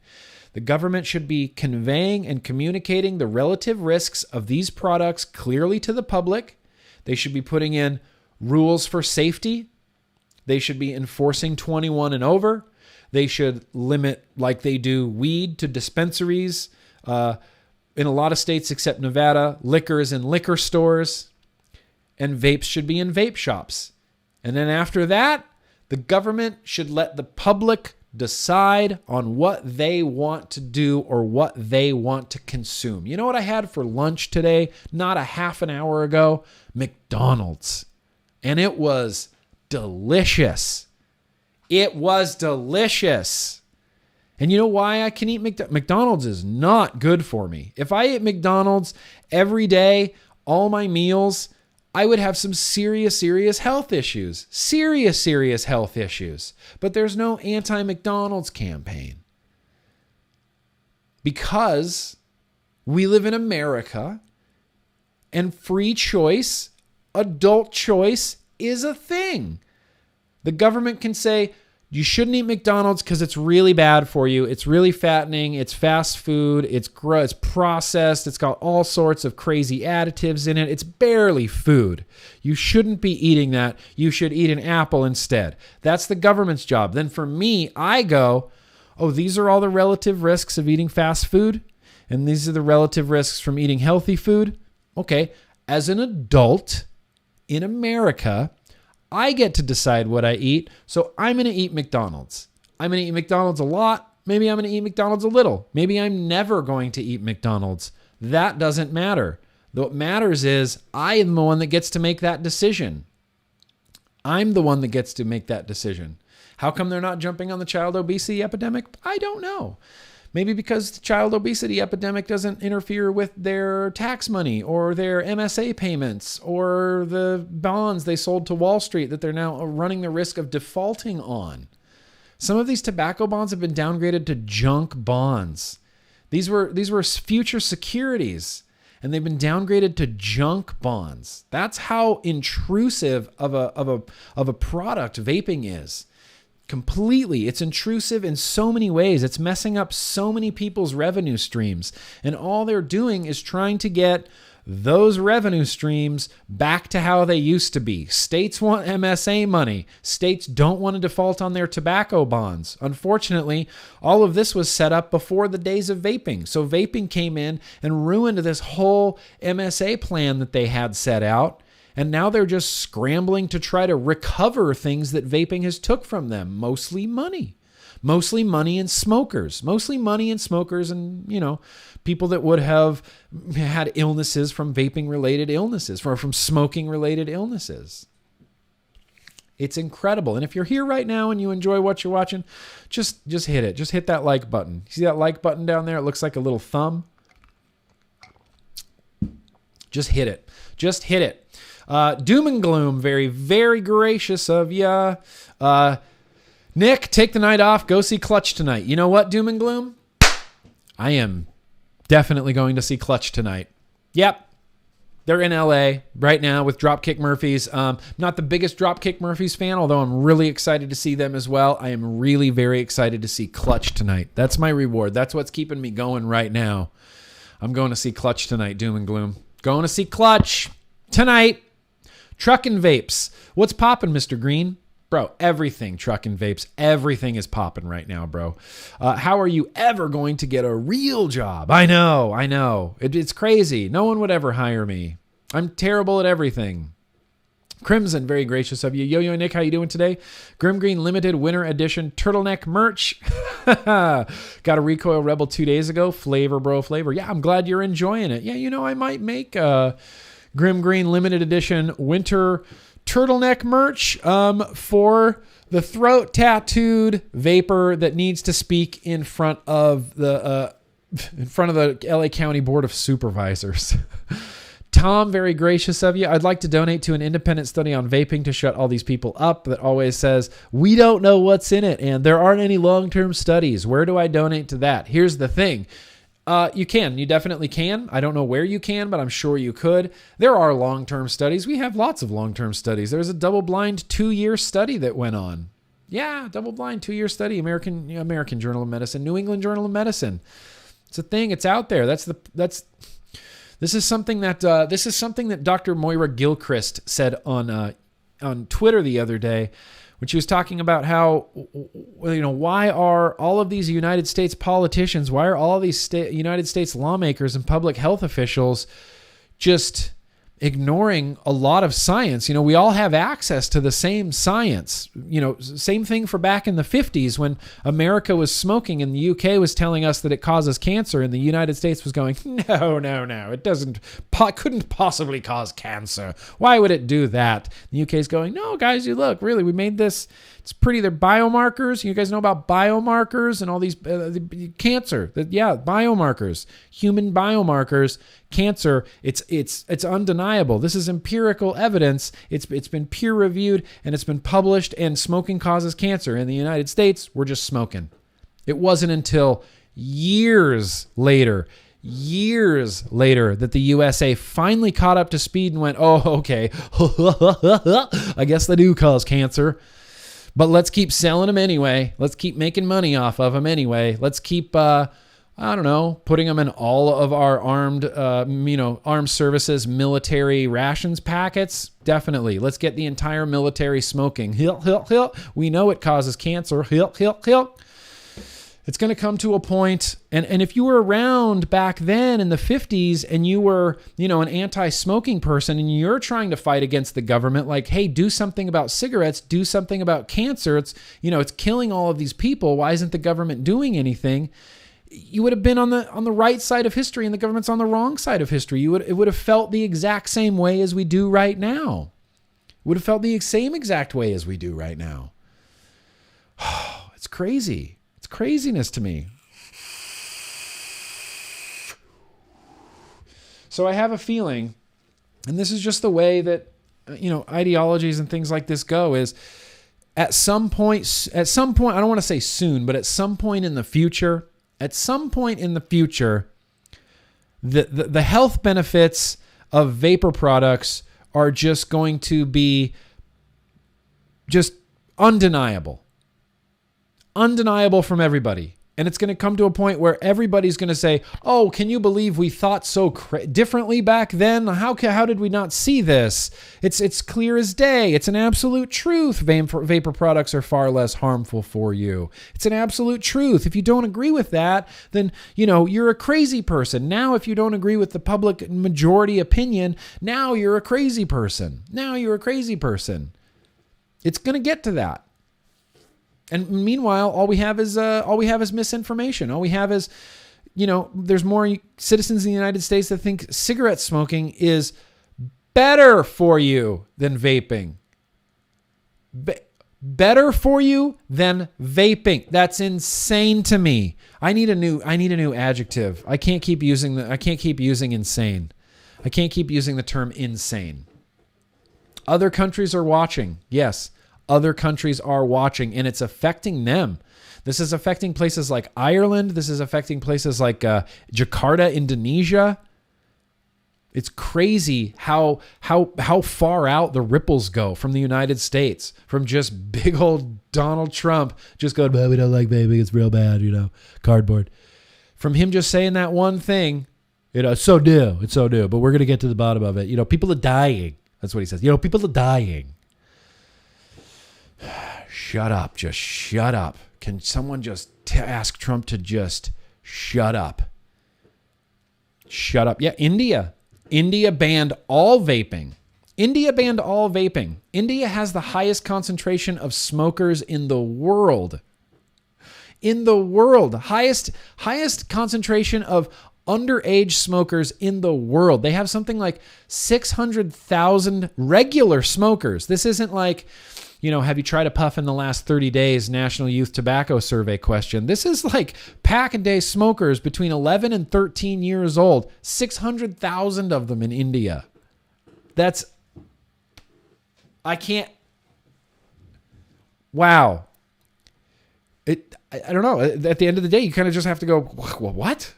The government should be conveying and communicating the relative risks of these products clearly to the public. They should be putting in rules for safety. They should be enforcing 21 and over. They should limit, like they do weed, to dispensaries, in a lot of states except Nevada, liquors in liquor stores, and vapes should be in vape shops. And then after that, the government should let the public decide on what they want to do or what they want to consume. You know what I had for lunch today? Not a half an hour ago? McDonald's. And it was delicious. It was delicious. And you know why I can eat McDonald's is not good for me. If I ate McDonald's every day, all my meals, I would have some serious health issues. Serious health issues. But there's no anti-McDonald's campaign. Because we live in America and free choice, adult choice is a thing. The government can say, you shouldn't eat McDonald's because it's really bad for you. It's really fattening. It's fast food. It's processed. It's got all sorts of crazy additives in it. It's barely food. You shouldn't be eating that. You should eat an apple instead. That's the government's job. Then for me, I go, oh, these are all the relative risks of eating fast food, and these are the relative risks from eating healthy food. Okay, as an adult in America, I get to decide what I eat, so I'm going to eat McDonald's. I'm going to eat McDonald's a lot. Maybe I'm going to eat McDonald's a little. Maybe I'm never going to eat McDonald's. That doesn't matter. What matters is I am the one that gets to make that decision. I'm the one that gets to make that decision. How come they're not jumping on the child obesity epidemic? I don't know. Maybe because the child obesity epidemic doesn't interfere with their tax money or their MSA payments or the bonds they sold to Wall Street that they're now running the risk of defaulting on. Some of these tobacco bonds have been downgraded to junk bonds. These were future securities, and they've been downgraded to junk bonds. That's how intrusive of a product vaping is. Completely. It's intrusive in so many ways. It's messing up so many people's revenue streams. And all they're doing is trying to get those revenue streams back to how they used to be. States want MSA money. States don't want to default on their tobacco bonds. Unfortunately, all of this was set up before the days of vaping. So vaping came in and ruined this whole MSA plan that they had set out. And now they're just scrambling to try to recover things that vaping has took from them, mostly money. Mostly money and smokers. Mostly money and smokers and, people that would have had illnesses from vaping-related illnesses, from smoking-related illnesses. It's incredible. And if you're here right now and you enjoy what you're watching, just hit it. Just hit that like button. See that like button down there? It looks like a little thumb. Just hit it. Just hit it. Doom and gloom, very, very gracious of ya. Nick, take the night off. Go see Clutch tonight. You know what, Doom and gloom? I am definitely going to see Clutch tonight. Yep. They're in LA right now with Dropkick Murphys. Not the biggest Dropkick Murphys fan, although I'm really excited to see them as well. I am really very excited to see Clutch tonight. That's my reward. That's what's keeping me going right now. I'm going to see Clutch tonight, Doom and gloom. Going to see Clutch tonight. Truckin' vapes. What's poppin', Mr. Green? Bro, everything truckin' vapes. Everything is popping right now, bro. How are you ever going to get a real job? I know. It's crazy. No one would ever hire me. I'm terrible at everything. Crimson, very gracious of you. Yo, Nick, how you doing today? GrimmGreen Limited Winter Edition Turtleneck merch. Got a Recoil Rebel 2 days ago. Flavor, bro, flavor. Yeah, I'm glad you're enjoying it. Yeah, I might make GrimmGreen Limited Edition Winter Turtleneck merch for the throat tattooed vapor that needs to speak in front of the LA County Board of Supervisors. Tom, very gracious of you. I'd like to donate to an independent study on vaping to shut all these people up that always says, we don't know what's in it and there aren't any long-term studies. Where do I donate to that? Here's the thing. You can. You definitely can. I don't know where you can, but I'm sure you could. There are long-term studies. We have lots of long-term studies. There's a double-blind 2-year study that went on. Yeah, double-blind 2-year study. American Journal of Medicine, New England Journal of Medicine. It's a thing. It's out there. This is something that Dr. Moira Gilchrist said on Twitter the other day, when she was talking about how, why are all of these United States politicians, why are all of these United States lawmakers and public health officials just ignoring a lot of science? We all have access to the same science. Same thing for back in the 50s when America was smoking and the UK was telling us that it causes cancer, and the United States was going, no, it couldn't possibly cause cancer. Why would it do that? The UK's going, no, guys, you look, really, we made this. It's pretty. They're biomarkers. You guys know about biomarkers and all these cancer. Biomarkers, human biomarkers, cancer. It's undeniable. This is empirical evidence. It's been peer reviewed and it's been published. And smoking causes cancer. In the United States, we're just smoking. It wasn't until years later that the USA finally caught up to speed and went, oh, okay, I guess they do cause cancer. But let's keep selling them anyway. Let's keep making money off of them anyway. Let's keep, putting them in all of our armed services, military rations packets. Definitely. Let's get the entire military smoking. We know it causes cancer. It's going to come to a point, and if you were around back then in the 50s and you were, an anti-smoking person and you're trying to fight against the government, like, hey, do something about cigarettes, do something about cancer. It's killing all of these people. Why isn't the government doing anything? You would have been on the right side of history and the government's on the wrong side of history. It would have felt the exact same way as we do right now. It would have felt the same exact way as we do right now. It's crazy. It's craziness to me. So I have a feeling, and this is just the way that, ideologies and things like this go, is at some point, I don't want to say soon, but at some point in the future, the health benefits of vapor products are just going to be just undeniable from everybody. And it's going to come to a point where everybody's going to say, oh, can you believe we thought so differently back then? How did we not see this? It's clear as day. It's an absolute truth. Vapor products are far less harmful for you. It's an absolute truth. If you don't agree with that, then, you're a crazy person. Now, if you don't agree with the public majority opinion, now you're a crazy person. It's going to get to that. And meanwhile, all we have is misinformation. All we have is, there's more citizens in the United States that think cigarette smoking is better for you than vaping. Better for you than vaping. That's insane to me. I need a new adjective. I can't keep using insane. I can't keep using the term insane. Other countries are watching. Yes. Other countries are watching, and it's affecting them. This is affecting places like Ireland. This is affecting places like Jakarta, Indonesia. It's crazy how far out the ripples go from the United States, from just big old Donald Trump just going, we don't like vaping, it's real bad, cardboard. From him just saying that one thing, it's so new, but we're going to get to the bottom of it. People are dying. That's what he says. People are dying. Shut up. Just shut up. Can someone just ask Trump to just shut up? Shut up. Yeah, India. India banned all vaping. India has the highest concentration of smokers in the world. Highest concentration of underage smokers in the world. They have something like 600,000 regular smokers. This isn't like, have you tried a puff in the last 30 days? National Youth Tobacco Survey question. This is like pack-a-day smokers between 11 and 13 years old. 600,000 of them in India. Wow. I don't know. At the end of the day, you kind of just have to go, what?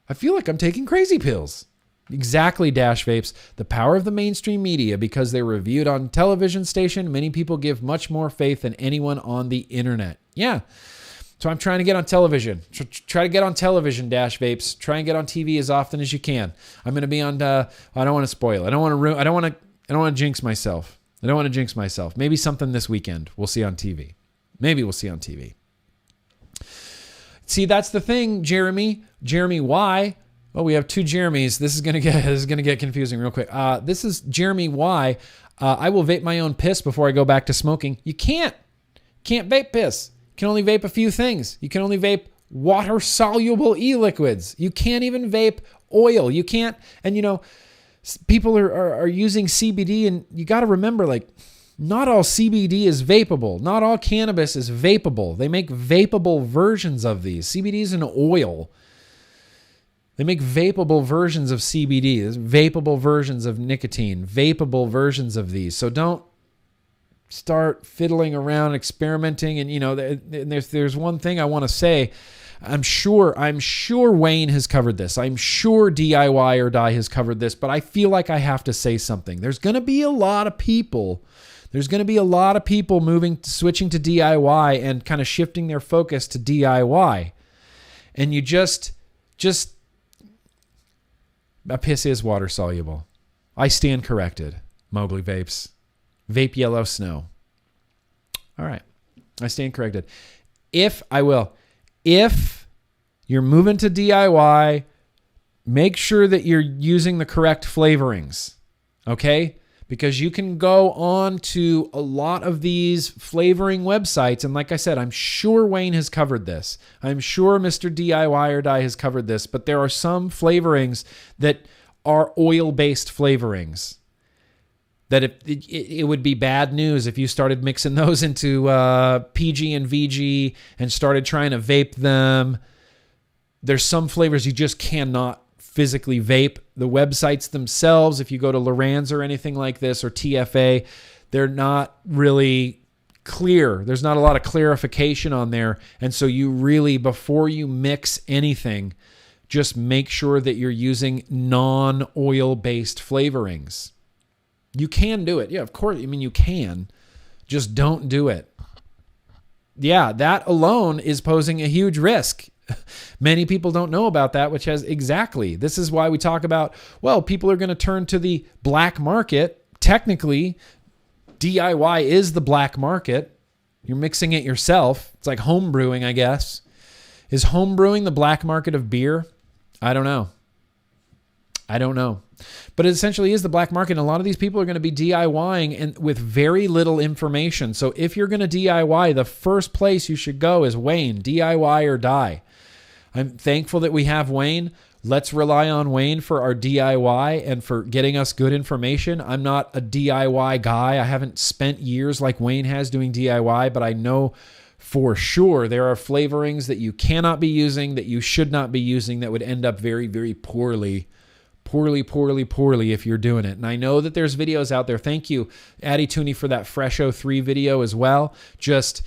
I feel like I'm taking crazy pills. Exactly, Dash Vapes. The power of the mainstream media, because they're reviewed on television station, many people give much more faith than anyone on the internet. Yeah. So I'm trying to get on television. Try to get on television, Dash Vapes. Try and get on TV as often as you can. I'm going to be on, I don't want to spoil it. I don't want to jinx myself. Maybe something this weekend we'll see on TV. See, that's the thing, Jeremy. Jeremy Y. Oh, we have two Jeremys. This is gonna get confusing real quick. This is Jeremy Y. I will vape my own piss before I go back to smoking. You can't vape piss. You can only vape a few things. You can only vape water-soluble e-liquids. You can't even vape oil. You can't. And people are using CBD, and you got to remember, like, not all CBD is vapable. Not all cannabis is vapable. They make vapable versions of these. CBD is an oil. They make vapable versions of CBD. There's vapable versions of nicotine, vapable versions of these. So don't start fiddling around, experimenting. And there's one thing I want to say. I'm sure Wayne has covered this. I'm sure DIY or Die has covered this, but I feel like I have to say something. There's going to be a lot of people switching to DIY and kind of shifting their focus to DIY. And you just a piss is water soluble. I stand corrected. Mowgli Vapes. Vape Yellow Snow. All right. I stand corrected. If you're moving to DIY, make sure that you're using the correct flavorings. Okay? Because you can go on to a lot of these flavoring websites. And like I said, I'm sure Wayne has covered this. I'm sure Mr. DIY or Die has covered this. But there are some flavorings that are oil-based flavorings. That it would be bad news if you started mixing those into PG and VG and started trying to vape them. There's some flavors you just cannot physically vape. The websites themselves, if you go to Loran's or anything like this, or TFA, they're not really clear. There's not a lot of clarification on there. And so you really, before you mix anything, just make sure that you're using non-oil-based flavorings. You can do it. Yeah, of course. I mean, you can. Just don't do it. yeah, that alone is posing a huge risk. Many people don't know about that, which has exactly. This is why we talk about, well, people are going to turn to the black market. Technically, DIY is the black market. You're mixing it yourself. It's like home brewing, I guess. Is home brewing the black market of beer? I don't know. But it essentially is the black market. And a lot of these people are going to be DIYing and with very little information. So if you're going to DIY, the first place you should go is Wayne, DIY or die. I'm thankful that we have Wayne. Let's rely on Wayne for our DIY and for getting us good information. I'm not a DIY guy. I haven't spent years like Wayne has doing DIY, but I know for sure there are flavorings that you cannot be using, that you should not be using, that would end up very, very poorly if you're doing it. And I know that there's videos out there. Thank you, Addy Tooney, for that Fresho 3 video as well. Just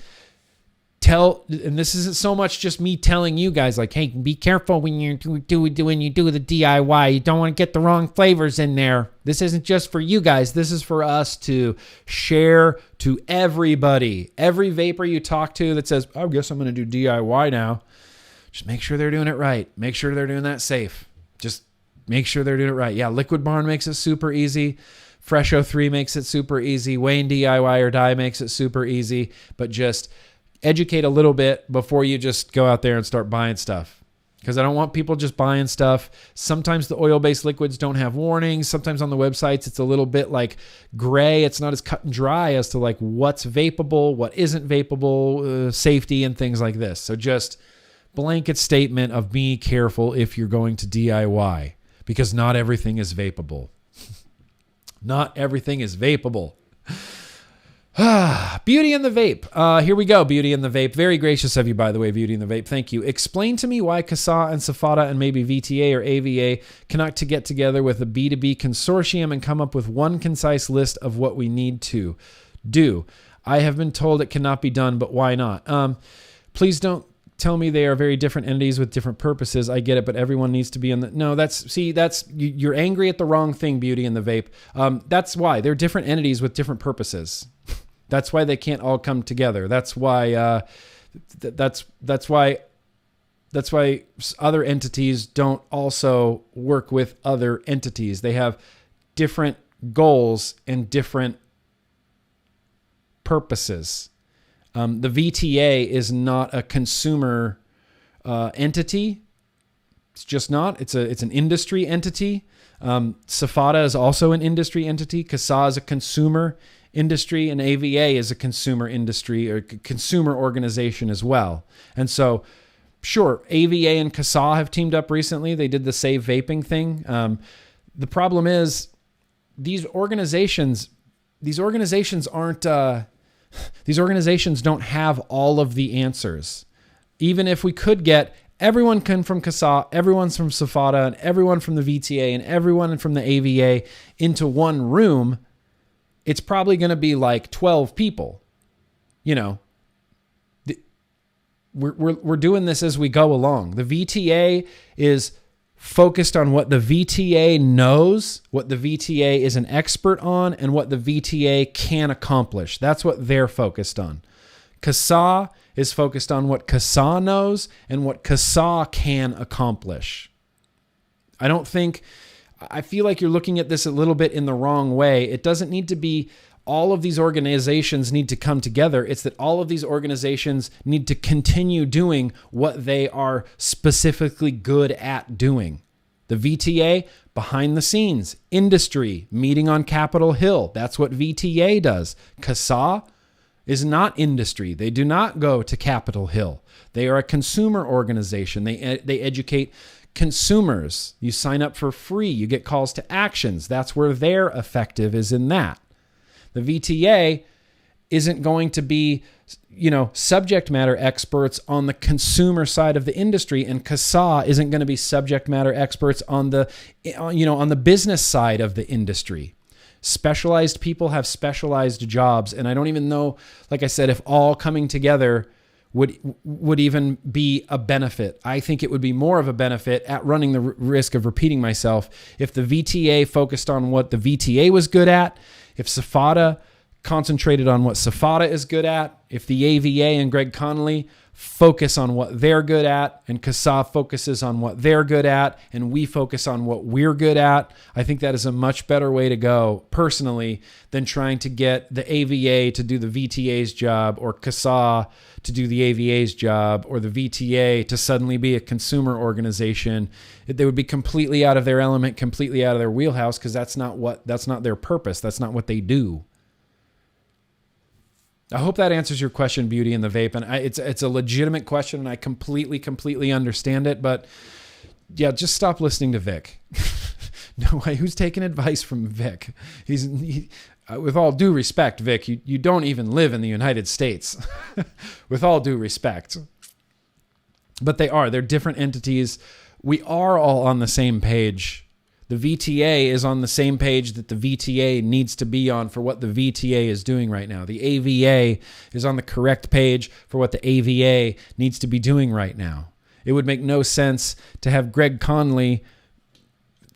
tell, and this isn't so much just me telling you guys like, hey, be careful when you do the DIY. You don't want to get the wrong flavors in there. This isn't just for you guys. This is for us to share to everybody. Every vapor you talk to that says, I guess I'm going to do DIY now. Just make sure they're doing it right. Make sure they're doing that safe. Just make sure they're doing it right. Yeah, Liquid Barn makes it super easy. Fresho 3 makes it super easy. Wayne DIY or Die makes it super easy. But just educate a little bit before you just go out there and start buying stuff. Because I don't want people just buying stuff. Sometimes the oil-based liquids don't have warnings. Sometimes on the websites it's a little bit like gray. It's not as cut and dry as to like what's vapable, what isn't vapable, safety and things like this. So just blanket statement of be careful if you're going to DIY. Because not everything is vapable. Not everything is vapable. Beauty in the Vape. Here we go, Beauty in the Vape. Very gracious of you, by the way, Beauty in the Vape. Thank you. Explain to me why CASA and SFATA and maybe VTA or AVA cannot to get together with a B2B consortium and come up with one concise list of what we need to do. I have been told it cannot be done, but why not? Please don't tell me they are very different entities with different purposes. I get it, but everyone needs to be in the... No, you're angry at the wrong thing, Beauty in the Vape. That's why. They're different entities with different purposes. That's why they can't all come together. That's why that's why other entities don't also work with other entities. They have different goals and different purposes. The VTA is not a consumer entity. It's just not. It's an industry entity. SFATA is also an industry entity. CASA is a consumer industry, and AVA is a consumer industry or consumer organization as well. And so, sure, AVA and CASA have teamed up recently. They did the Save Vaping thing. The problem is these organizations don't have all of the answers. Even if we could get everyone from CASA, everyone's from SFATA, and everyone from the VTA, and everyone from the AVA into one room, it's probably going to be like 12 people. You know, we're doing this as we go along. The VTA is focused on what the VTA knows, what the VTA is an expert on, and what the VTA can accomplish. That's what they're focused on. CASA is focused on what CASA knows and what CASA can accomplish. I feel like you're looking at this a little bit in the wrong way. It doesn't need to be all of these organizations need to come together. It's that all of these organizations need to continue doing what they are specifically good at doing. The VTA, behind the scenes, industry, meeting on Capitol Hill. That's what VTA does. CASA is not industry. They do not go to Capitol Hill. They are a consumer organization. They educate consumers. You sign up for free. You get calls to actions. That's where they're effective, is in that. The VTA isn't going to be, subject matter experts on the consumer side of the industry, and CASA isn't going to be subject matter experts on the business side of the industry. Specialized people have specialized jobs, and I don't even know, like I said, if all coming together would even be a benefit. I think it would be more of a benefit, at running the risk of repeating myself, if the VTA focused on what the VTA was good at, if SFATA, concentrated on what Safada is good at, if the AVA and Greg Connolly focus on what they're good at, and Kassav focuses on what they're good at, and we focus on what we're good at, I think that is a much better way to go, personally, than trying to get the AVA to do the VTA's job, or Kassav to do the AVA's job, or the VTA to suddenly be a consumer organization. They would be completely out of their element, completely out of their wheelhouse, because that's not their purpose. That's not what they do. I hope that answers your question, Beauty and the Vape. And it's a legitimate question, and I completely understand it. But yeah, just stop listening to Vic. No way. Who's taking advice from Vic? With all due respect, Vic, you don't even live in the United States. With all due respect. But they're different entities. We are all on the same page. The VTA is on the same page that the VTA needs to be on for what the VTA is doing right now. The AVA is on the correct page for what the AVA needs to be doing right now. It would make no sense to have Greg Connolly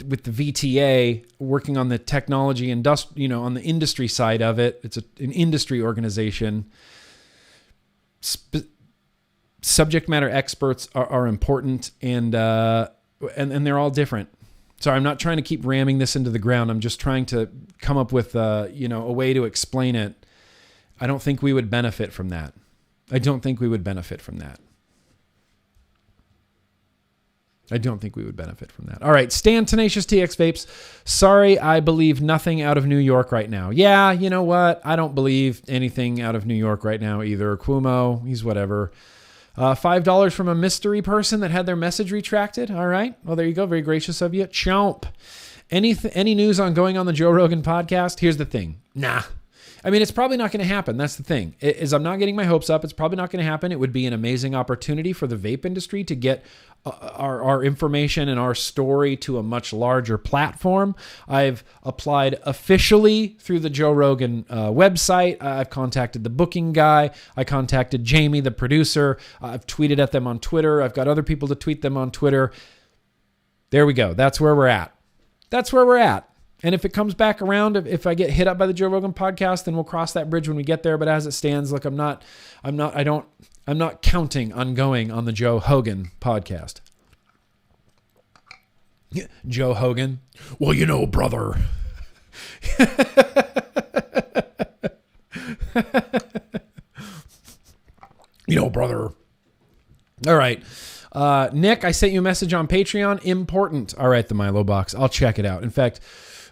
with the VTA working on the technology on the industry side of it. It's an industry organization. Subject matter experts are important, and they're all different. Sorry, I'm not trying to keep ramming this into the ground. I'm just trying to come up with a way to explain it. I don't think we would benefit from that. All right, Stan Tenacious TX Vapes. Sorry, I believe nothing out of New York right now. Yeah, you know what? I don't believe anything out of New York right now either. Cuomo, he's whatever. $5 from a mystery person that had their message retracted. All right. Well, there you go. Very gracious of you. Chomp. Any news on going on the Joe Rogan podcast? Here's the thing. Nah. I mean, it's probably not going to happen. That's the thing. I'm not getting my hopes up. It's probably not going to happen. It would be an amazing opportunity for the vape industry to get our information and our story to a much larger platform. I've applied officially through the Joe Rogan website. I've contacted the booking guy. I contacted Jamie, the producer. I've tweeted at them on Twitter. I've got other people to tweet them on Twitter. There we go. That's where we're at. And if it comes back around, if I get hit up by the Joe Rogan podcast, then we'll cross that bridge when we get there. But as it stands, look, I'm not counting on going on the Joe Rogan podcast. Joe Rogan. Well, brother. Brother. All right. Nick, I sent you a message on Patreon. Important. All right, the Milo box. I'll check it out. In fact,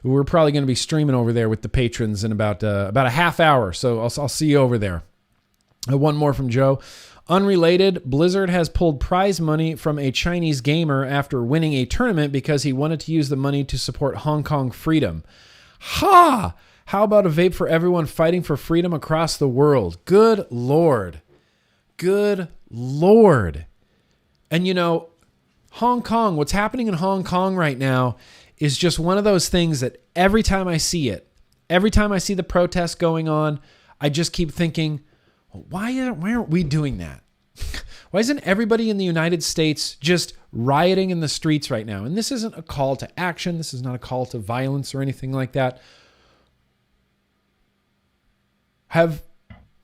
we're probably going to be streaming over there with the patrons in about a half hour. So I'll see you over there. One more from Joe. Unrelated, Blizzard has pulled prize money from a Chinese gamer after winning a tournament because he wanted to use the money to support Hong Kong freedom. Ha! How about a vape for everyone fighting for freedom across the world? Good Lord. And Hong Kong, what's happening in Hong Kong right now is just one of those things that every time I see it, every time I see the protests going on, I just keep thinking, why aren't we doing that? Why isn't everybody in the United States just rioting in the streets right now? And this isn't a call to action. This is not a call to violence or anything like that. Have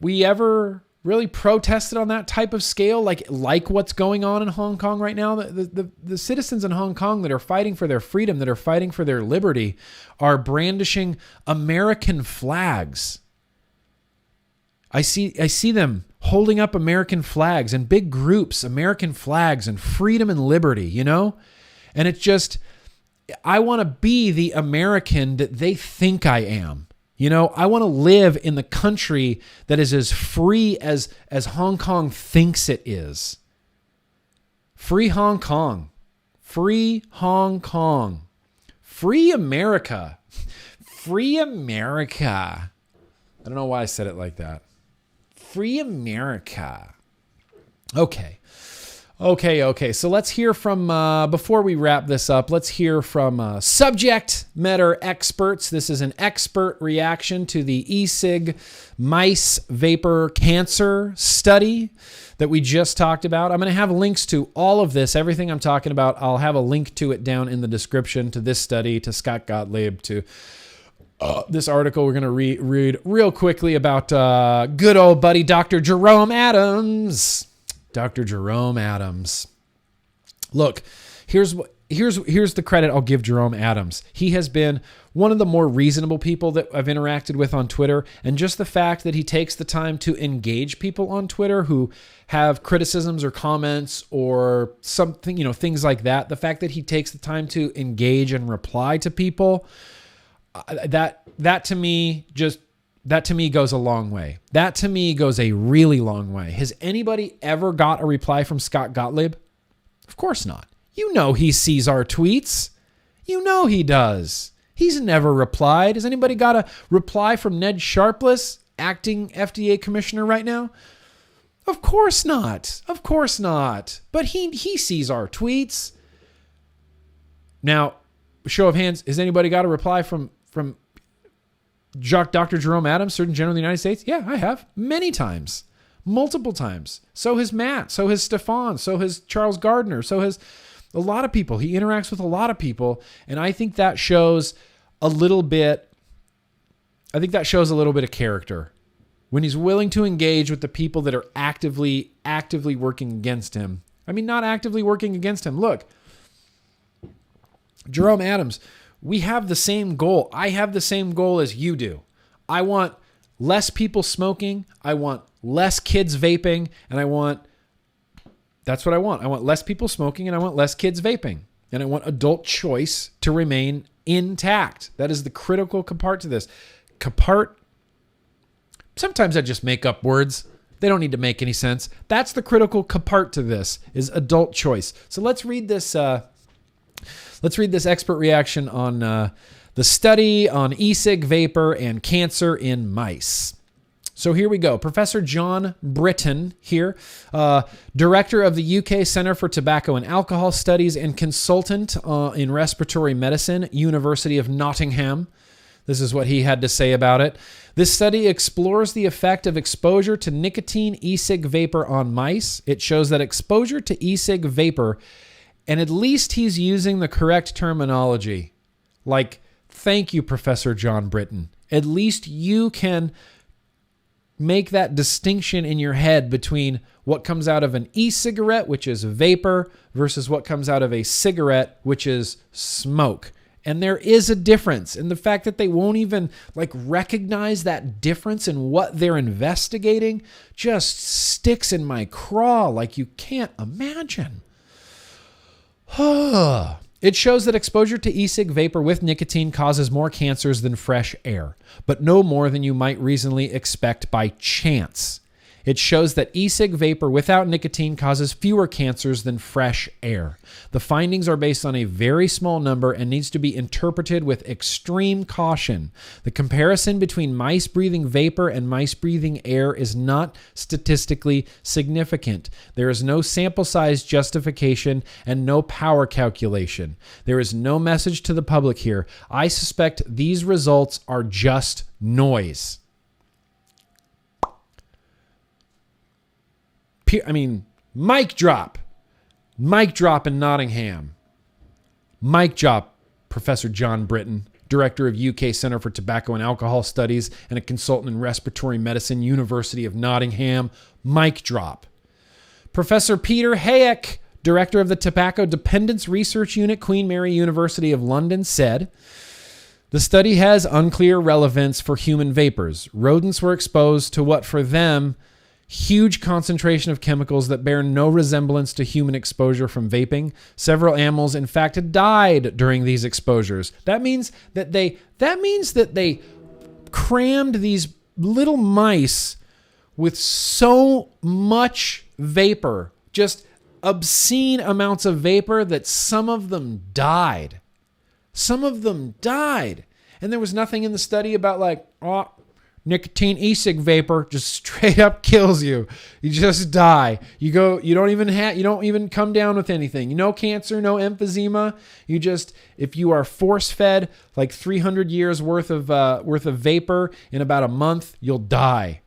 we ever really protested on that type of scale, like what's going on in Hong Kong right now? The citizens in Hong Kong that are fighting for their freedom, that are fighting for their liberty, are brandishing American flags. I see them holding up American flags in big groups, American flags and freedom and liberty, and it's just, I want to be the American that they think I am. I want to live in the country that is as free as Hong Kong thinks it is. Free Hong Kong. Free Hong Kong. Free America. Free America. I don't know why I said it like that. Free America. Okay. So let's hear from, before we wrap this up, let's hear from subject matter experts. This is an expert reaction to the e-cig mice vapor cancer study that we just talked about. I'm going to have links to all of this, everything I'm talking about. I'll have a link to it down in the description, to this study, to Scot Gottlieb, to this article we're going to read real quickly about good old buddy Dr. Jerome Adams. Dr. Jerome Adams. Look, here's the credit I'll give Jerome Adams. He has been one of the more reasonable people that I've interacted with on Twitter, and just the fact that he takes the time to engage people on Twitter who have criticisms or comments or something, things like that. The fact that he takes the time to engage and reply to people, that to me goes a long way. That to me goes a really long way. Has anybody ever got a reply from Scot Gottlieb? Of course not. He sees our tweets. He does. He's never replied. Has anybody got a reply from Ned Sharpless, acting FDA commissioner right now? Of course not. Of course not. But he sees our tweets. Now, show of hands, has anybody got a reply from Dr. Jerome Adams, Surgeon General of the United States? Yeah, I have. Many times. Multiple times. So has Matt. So has Stefan. So has Charles Gardner. So has a lot of people. He interacts with a lot of people. And I think that shows a little bit of character. When he's willing to engage with the people that are actively working against him. I mean, not actively working against him. Look, Jerome Adams, we have the same goal. I have the same goal as you do. I want less people smoking. I want less kids vaping. And that's what I want. I want less people smoking and I want less kids vaping. And I want adult choice to remain intact. That is the critical part to this. Sometimes I just make up words. They don't need to make any sense. That's the critical part to this, is adult choice. So let's read this expert reaction on the study on e-cig vapor and cancer in mice. So here we go. Professor John Britton here, director of the UK Centre for Tobacco and Alcohol Studies and consultant in respiratory medicine, University of Nottingham. This is what he had to say about it. This study explores the effect of exposure to nicotine e-cig vapor on mice. It shows that exposure to e-cig vapor, and at least he's using the correct terminology. Like, thank you, Professor John Britton. At least you can make that distinction in your head between what comes out of an e-cigarette, which is vapor, versus what comes out of a cigarette, which is smoke. And there is a difference. And the fact that they won't even recognize that difference in what they're investigating just sticks in my craw like you can't imagine. It shows that exposure to e-cig vapor with nicotine causes more cancers than fresh air, but no more than you might reasonably expect by chance. It shows that e-cig vapor without nicotine causes fewer cancers than fresh air. The findings are based on a very small number and needs to be interpreted with extreme caution. The comparison between mice breathing vapor and mice breathing air is not statistically significant. There is no sample size justification and no power calculation. There is no message to the public here. I suspect these results are just noise. Mic drop. Mic drop in Nottingham. Mic drop, Professor John Britton, director of UK Centre for Tobacco and Alcohol Studies and a consultant in respiratory medicine, University of Nottingham. Mic drop. Professor Peter Hayek, director of the Tobacco Dependence Research Unit, Queen Mary University of London, said, the study has unclear relevance for human vapors. Rodents were exposed to what for them huge concentration of chemicals that bear no resemblance to human exposure from vaping. Several animals, in fact, had died during these exposures. That means that they crammed these little mice with so much vapor, just obscene amounts of vapor, that some of them died. Some of them died. And there was nothing in the study about nicotine e-cig vapor just straight up kills you. You just die. You don't even come down with anything. No cancer, no emphysema. If you are force fed 300 years worth of vapor in about a month, you'll die.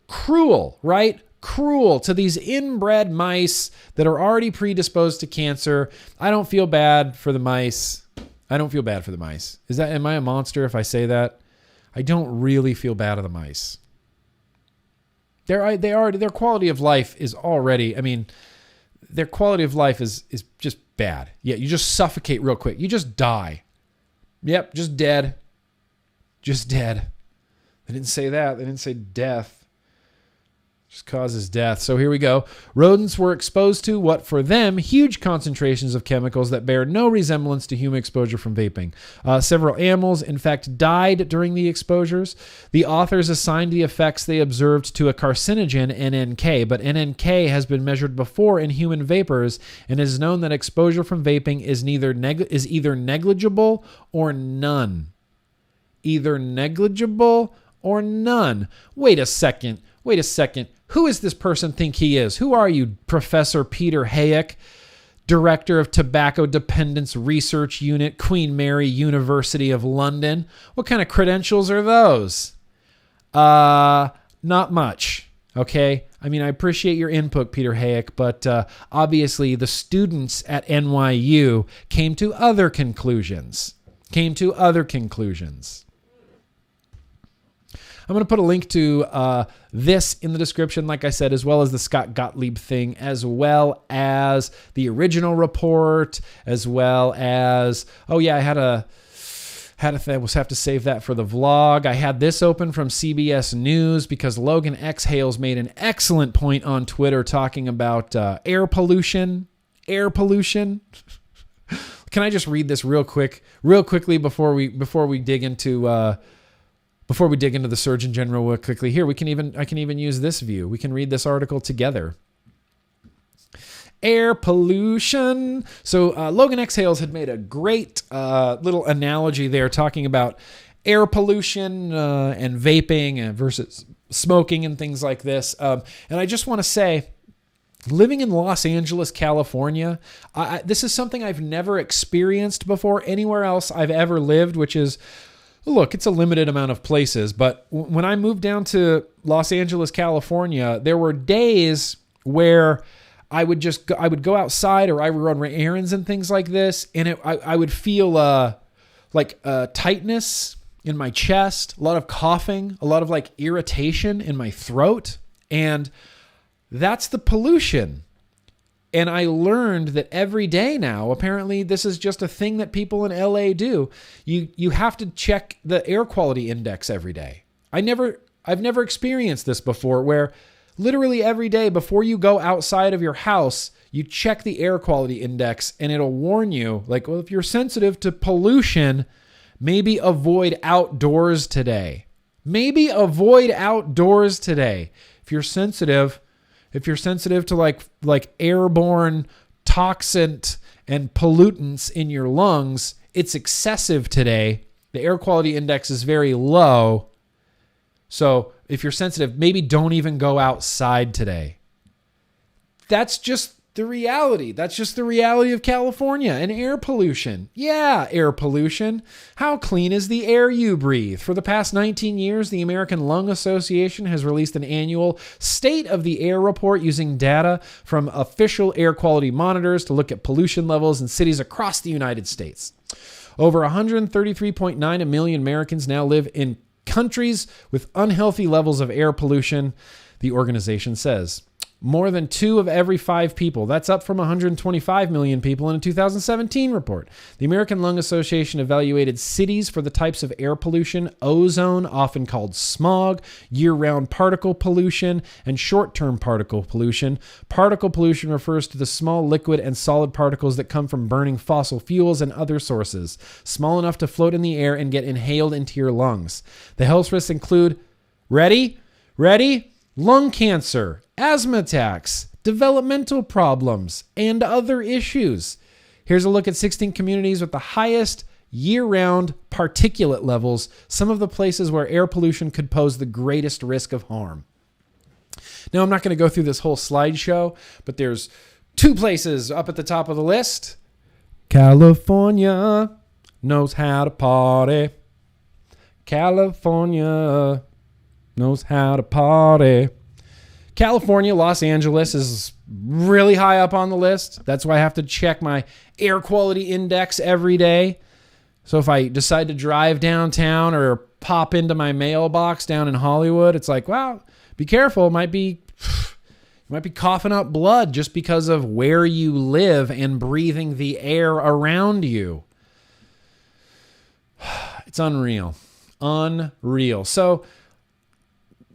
Cruel, right? Cruel to these inbred mice that are already predisposed to cancer. I don't feel bad for the mice. I don't feel bad for the mice. Am I a monster if I say that? I don't really feel bad of the mice. Their quality of life is already, their quality of life is just bad. Yeah, you just suffocate real quick. You just die. Yep, just dead. Just dead. They didn't say that. They didn't say death. Just causes death. So here we go. Rodents were exposed to what, for them, huge concentrations of chemicals that bear no resemblance to human exposure from vaping. Several animals, in fact, died during the exposures. The authors assigned the effects they observed to a carcinogen, NNK, but NNK has been measured before in human vapors and is known that exposure from vaping is either negligible or none. Either negligible or none. Wait a second. Who is this person think he is? Who are you, Professor Peter Hayek, Director of Tobacco Dependence Research Unit, Queen Mary University of London? What kind of credentials are those? Not much, okay? I appreciate your input, Peter Hayek, but obviously the students at NYU came to other conclusions. I'm going to put a link to this in the description, like I said, as well as the Scot Gottlieb thing, as well as the original report, as well as, I will have to save that for the vlog. I had this open from CBS News because Logan Exhales made an excellent point on Twitter talking about air pollution. Can I just read this real quickly before we dig into the Surgeon General quickly? Here, I can even use this view. We can read this article together. Air pollution. So Logan Exhales had made a great little analogy there talking about air pollution and vaping versus smoking and things like this. And I just want to say, living in Los Angeles, California, this is something I've never experienced before anywhere else I've ever lived, which is, look, it's a limited amount of places, but when I moved down to Los Angeles, California, there were days where I would go outside, or I would run errands and things like this, and I would feel tightness in my chest, a lot of coughing, a lot of irritation in my throat, and that's the pollution. And I learned that every day now, apparently this is just a thing that people in LA do. You have to check the air quality index every day. I've never experienced this before, where literally every day before you go outside of your house, you check the air quality index and it'll warn you, if you're sensitive to pollution, maybe avoid outdoors today. If you're sensitive to airborne toxin and pollutants in your lungs, it's excessive today. The air quality index is very low. So if you're sensitive, maybe don't even go outside today. That's just the reality. That's just the reality of California and air pollution. Yeah, air pollution. How clean is the air you breathe? For the past 19 years, the American Lung Association has released an annual State of the Air report using data from official air quality monitors to look at pollution levels in cities across the United States. Over 133.9 million Americans now live in countries with unhealthy levels of air pollution, the organization says. More than 2 of every 5 people. That's up from 125 million people in a 2017 report. The American Lung Association evaluated cities for the types of air pollution: ozone, often called smog, year-round particle pollution, and short-term particle pollution. Particle pollution refers to the small liquid and solid particles that come from burning fossil fuels and other sources, small enough to float in the air and get inhaled into your lungs. The health risks include, ready? Lung cancer, asthma attacks, developmental problems, and other issues. Here's a look at 16 communities with the highest year-round particulate levels, some of the places where air pollution could pose the greatest risk of harm. Now, I'm not going to go through this whole slideshow, but there's 2 places up at the top of the list. California knows how to party. California knows how to party. California, Los Angeles is really high up on the list. That's why I have to check my air quality index every day. So if I decide to drive downtown or pop into my mailbox down in Hollywood, it's like, well, be careful. You might be coughing up blood just because of where you live and breathing the air around you. It's unreal. Unreal. So,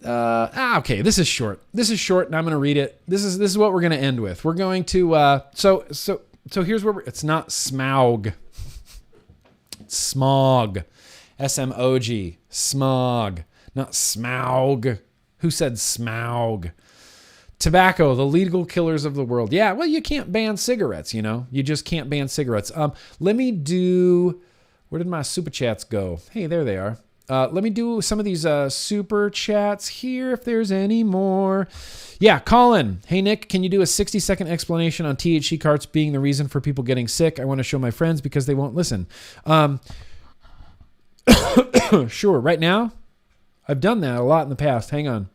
okay, this is short. This is short, and I'm going to read it. This is what we're going to end with. We're going to, so here's where it's not Smaug. It's smog. S-M-O-G. Smog. Not Smaug. Who said Smaug? Tobacco, the legal killers of the world. Yeah, well, you can't ban cigarettes, you know. You just can't ban cigarettes. Let me do... Where did my super chats go? Hey, there they are. Let me do some of these super chats here if there's any more. Yeah, Colin. Hey, Nick, can you do a 60-second explanation on THC carts being the reason for people getting sick? I want to show my friends because they won't listen. Sure. Right now, I've done that a lot in the past. Hang on.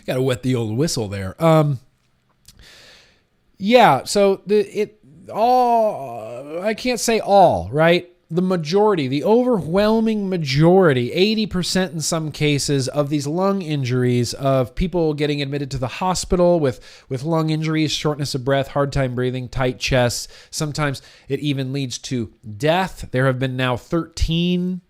Got to wet the old whistle there. Yeah, so I can't say all, right? The majority, the overwhelming majority, 80% in some cases of these lung injuries, of people getting admitted to the hospital with lung injuries, shortness of breath, hard time breathing, tight chests. Sometimes it even leads to death. There have been now 14,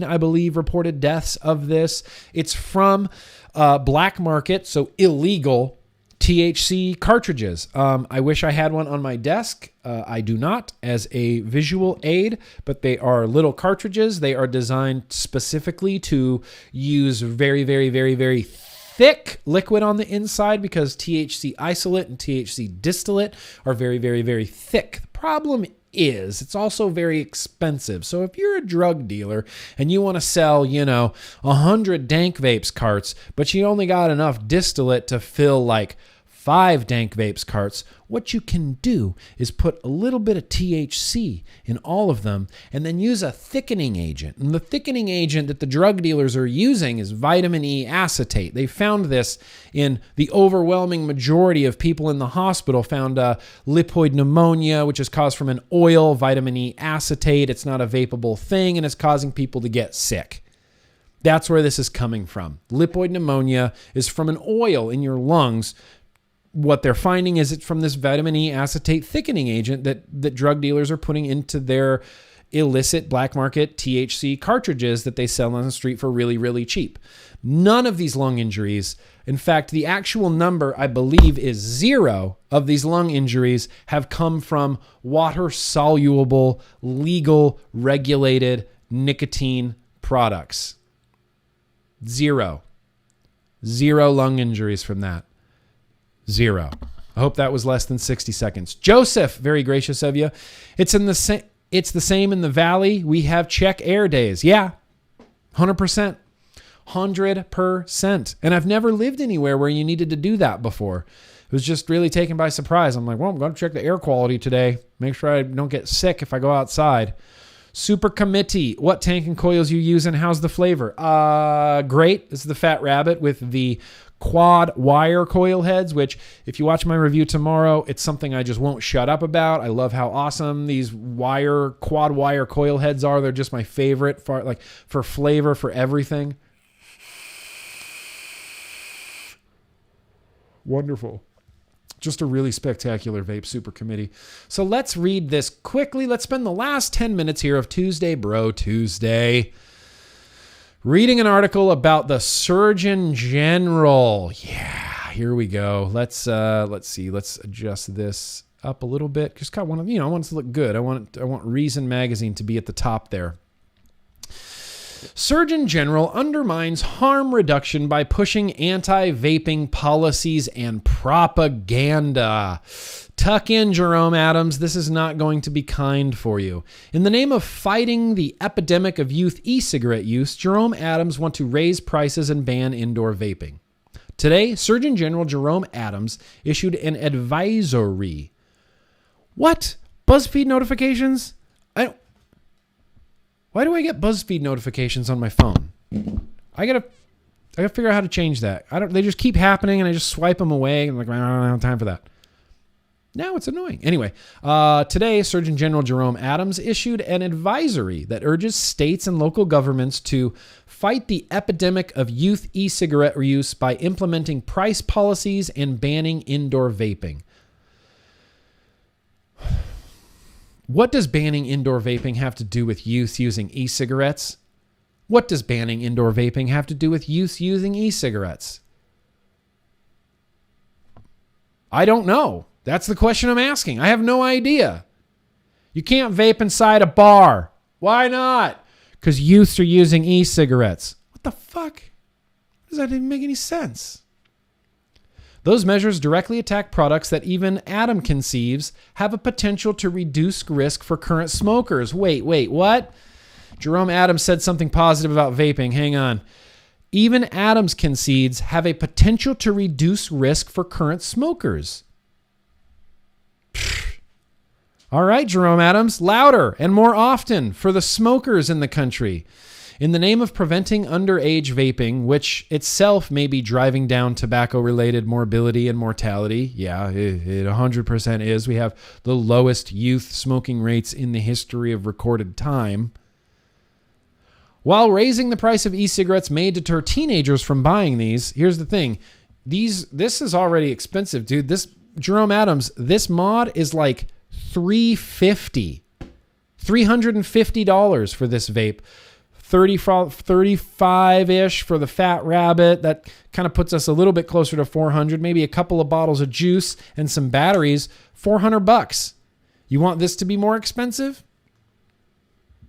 I believe, reported deaths of this. It's from black market, so illegal THC cartridges. I wish I had one on my desk. I do not as a visual aid, but they are little cartridges. They are designed specifically to use very, very, very, very thick liquid on the inside because THC isolate and THC distillate are very, very, very thick. The problem is it's also very expensive. So if you're a drug dealer and you want to sell, 100 dank vapes carts, but you only got enough distillate to fill like 5 dank vapes carts, what you can do is put a little bit of THC in all of them and then use a thickening agent. And the thickening agent that the drug dealers are using is vitamin E acetate. They found this in the overwhelming majority of people in the hospital, found lipoid pneumonia, which is caused from an oil, vitamin E acetate. It's not a vapable thing, and it's causing people to get sick. That's where this is coming from. Lipoid pneumonia is from an oil in your lungs. What they're finding is it's from this vitamin E acetate thickening agent that drug dealers are putting into their illicit black market THC cartridges that they sell on the street for really, really cheap. None of these lung injuries, in fact, the actual number, I believe, is 0 of these lung injuries have come from water-soluble, legal, regulated nicotine products. 0. 0 lung injuries from that. 0. I hope that was less than 60 seconds. Joseph, very gracious of you. It's the same in the Valley. We have check air days. Yeah, 100%. 100%. And I've never lived anywhere where you needed to do that before. It was just really taken by surprise. I'm like, well, I'm going to check the air quality today. Make sure I don't get sick if I go outside. Super Committee. What tank and coils you using? How's the flavor? Great. This is the Fat Rabbit with the quad wire coil heads, which if you watch my review tomorrow, it's something I just won't shut up about. I love how awesome these quad wire coil heads are. They're just my favorite for flavor, for everything. Wonderful. Just a really spectacular vape super committee. So let's read this quickly. Let's spend the last 10 minutes here of Tuesday Bro Tuesday reading an article about the Surgeon General. Yeah, here we go. Let's see. Let's adjust this up a little bit. Just kind of want to, I want it to look good. I want Reason Magazine to be at the top there. Surgeon General undermines harm reduction by pushing anti-vaping policies and propaganda. Tuck in, Jerome Adams. This is not going to be kind for you. In the name of fighting the epidemic of youth e-cigarette use, Jerome Adams want to raise prices and ban indoor vaping. Today, Surgeon General Jerome Adams issued an advisory. What? BuzzFeed notifications? Why do I get BuzzFeed notifications on my phone? I gotta figure out how to change that. They just keep happening and I just swipe them away. I'm like, I don't have time for that. Now it's annoying. Anyway, today, Surgeon General Jerome Adams issued an advisory that urges states and local governments to fight the epidemic of youth e-cigarette use by implementing price policies and banning indoor vaping. What does banning indoor vaping have to do with youth using e-cigarettes? What does banning indoor vaping have to do with youth using e-cigarettes? I don't know. That's the question I'm asking. I have no idea. You can't vape inside a bar. Why not? Because youths are using e-cigarettes. What the fuck? Does that even make any sense? Those measures directly attack products that even Adam conceives have a potential to reduce risk for current smokers. Wait, what? Jerome Adams said something positive about vaping. Hang on. Even Adams concedes have a potential to reduce risk for current smokers. All right, Jerome Adams, louder and more often for the smokers in the country. In the name of preventing underage vaping, which itself may be driving down tobacco-related morbidity and mortality. Yeah, it 100% is. We have the lowest youth smoking rates in the history of recorded time. While raising the price of e-cigarettes may deter teenagers from buying these, here's the thing. This is already expensive, dude. Jerome Adams, this mod is like $350 for this vape. 35-ish for the Fat Rabbit. That kind of puts us a little bit closer to 400, maybe a couple of bottles of juice and some batteries, $400. You want this to be more expensive?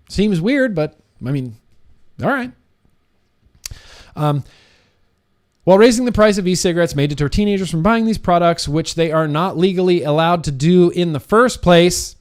Seems weird, but I mean, all right. While raising the price of e-cigarettes may deter teenagers from buying these products, which they are not legally allowed to do in the first place,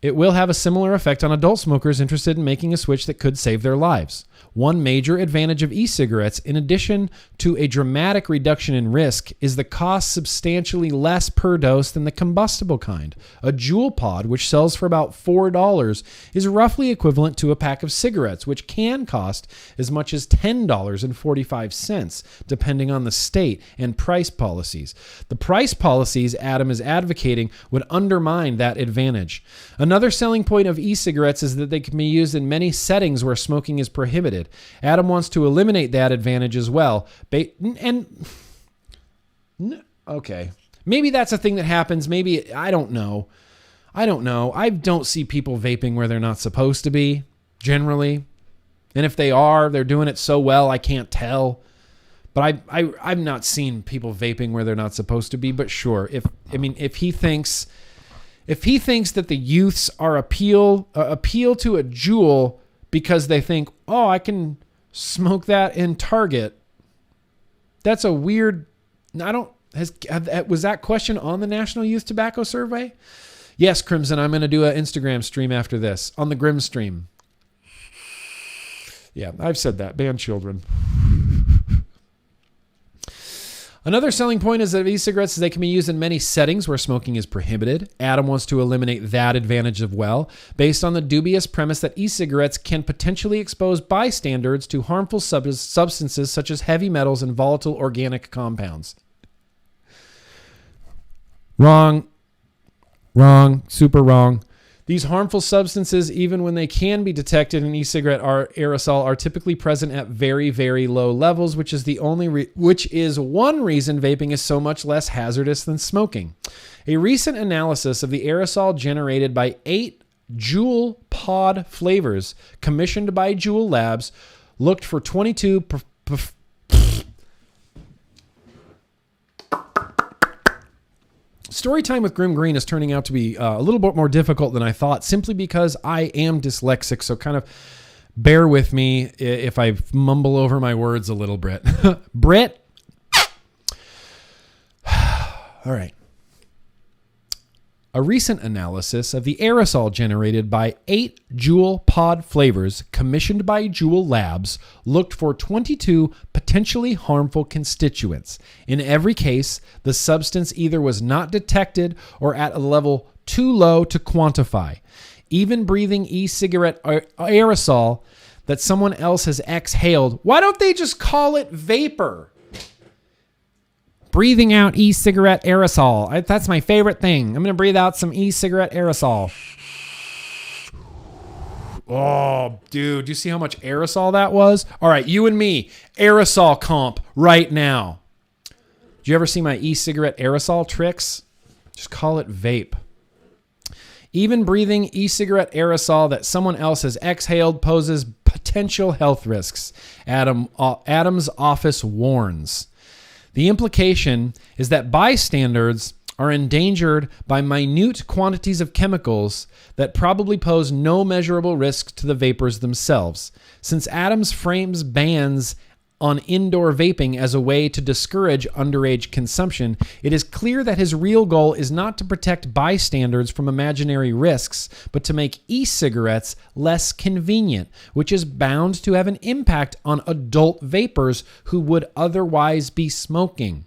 it will have a similar effect on adult smokers interested in making a switch that could save their lives. One major advantage of e-cigarettes, in addition to a dramatic reduction in risk, is the cost substantially less per dose than the combustible kind. A Juul pod, which sells for about $4, is roughly equivalent to a pack of cigarettes, which can cost as much as $10.45, depending on the state and price policies. The price policies Adam is advocating would undermine that advantage. Another selling point of e-cigarettes is that they can be used in many settings where smoking is prohibited. Adam wants to eliminate that advantage as well. Okay. Maybe that's a thing that happens. Maybe, I don't know. I don't see people vaping where they're not supposed to be, generally. And if they are, they're doing it so well, I can't tell. But I've not seen people vaping where they're not supposed to be. But sure, if he thinks that the youths are appeal to a Juul because they think, oh, I can smoke that in Target. That's a weird. Was that question on the National Youth Tobacco Survey? Yes, Crimson. I'm going to do an Instagram stream after this on the Grimm stream. Yeah, I've said that. Ban children. Another selling point is that e-cigarettes, they can be used in many settings where smoking is prohibited. Adam wants to eliminate that advantage as well, based on the dubious premise that e-cigarettes can potentially expose bystanders to harmful substances such as heavy metals and volatile organic compounds. Wrong, super wrong. These harmful substances, even when they can be detected in e-cigarette aerosol, are typically present at very, very low levels, which is one reason vaping is so much less hazardous than smoking. A recent analysis of the aerosol generated by 8 Juul pod flavors commissioned by Juul Labs looked for 22 Story time with GrimmGreen is turning out to be a little bit more difficult than I thought, simply because I am dyslexic. So kind of bear with me if I mumble over my words a little bit. Britt. All right. A recent analysis of the aerosol generated by 8 Juul pod flavors commissioned by Juul Labs looked for 22 potentially harmful constituents. In every case, the substance either was not detected or at a level too low to quantify. Even breathing e-cigarette aerosol that someone else has exhaled, why don't they just call it vapor? breathing out e-cigarette aerosol. That's my favorite thing. I'm going to breathe out some e-cigarette aerosol. Oh, dude, do you see how much aerosol that was? All right, you and me, aerosol comp right now. Do you ever see my e-cigarette aerosol tricks? Just call it vape. Even breathing e-cigarette aerosol that someone else has exhaled poses potential health risks, Adams' office warns. The implication is that bystanders are endangered by minute quantities of chemicals that probably pose no measurable risk to the vapors themselves. Since Adams frames bans on indoor vaping as a way to discourage underage consumption, it is clear that his real goal is not to protect bystanders from imaginary risks, but to make e-cigarettes less convenient, which is bound to have an impact on adult vapers who would otherwise be smoking.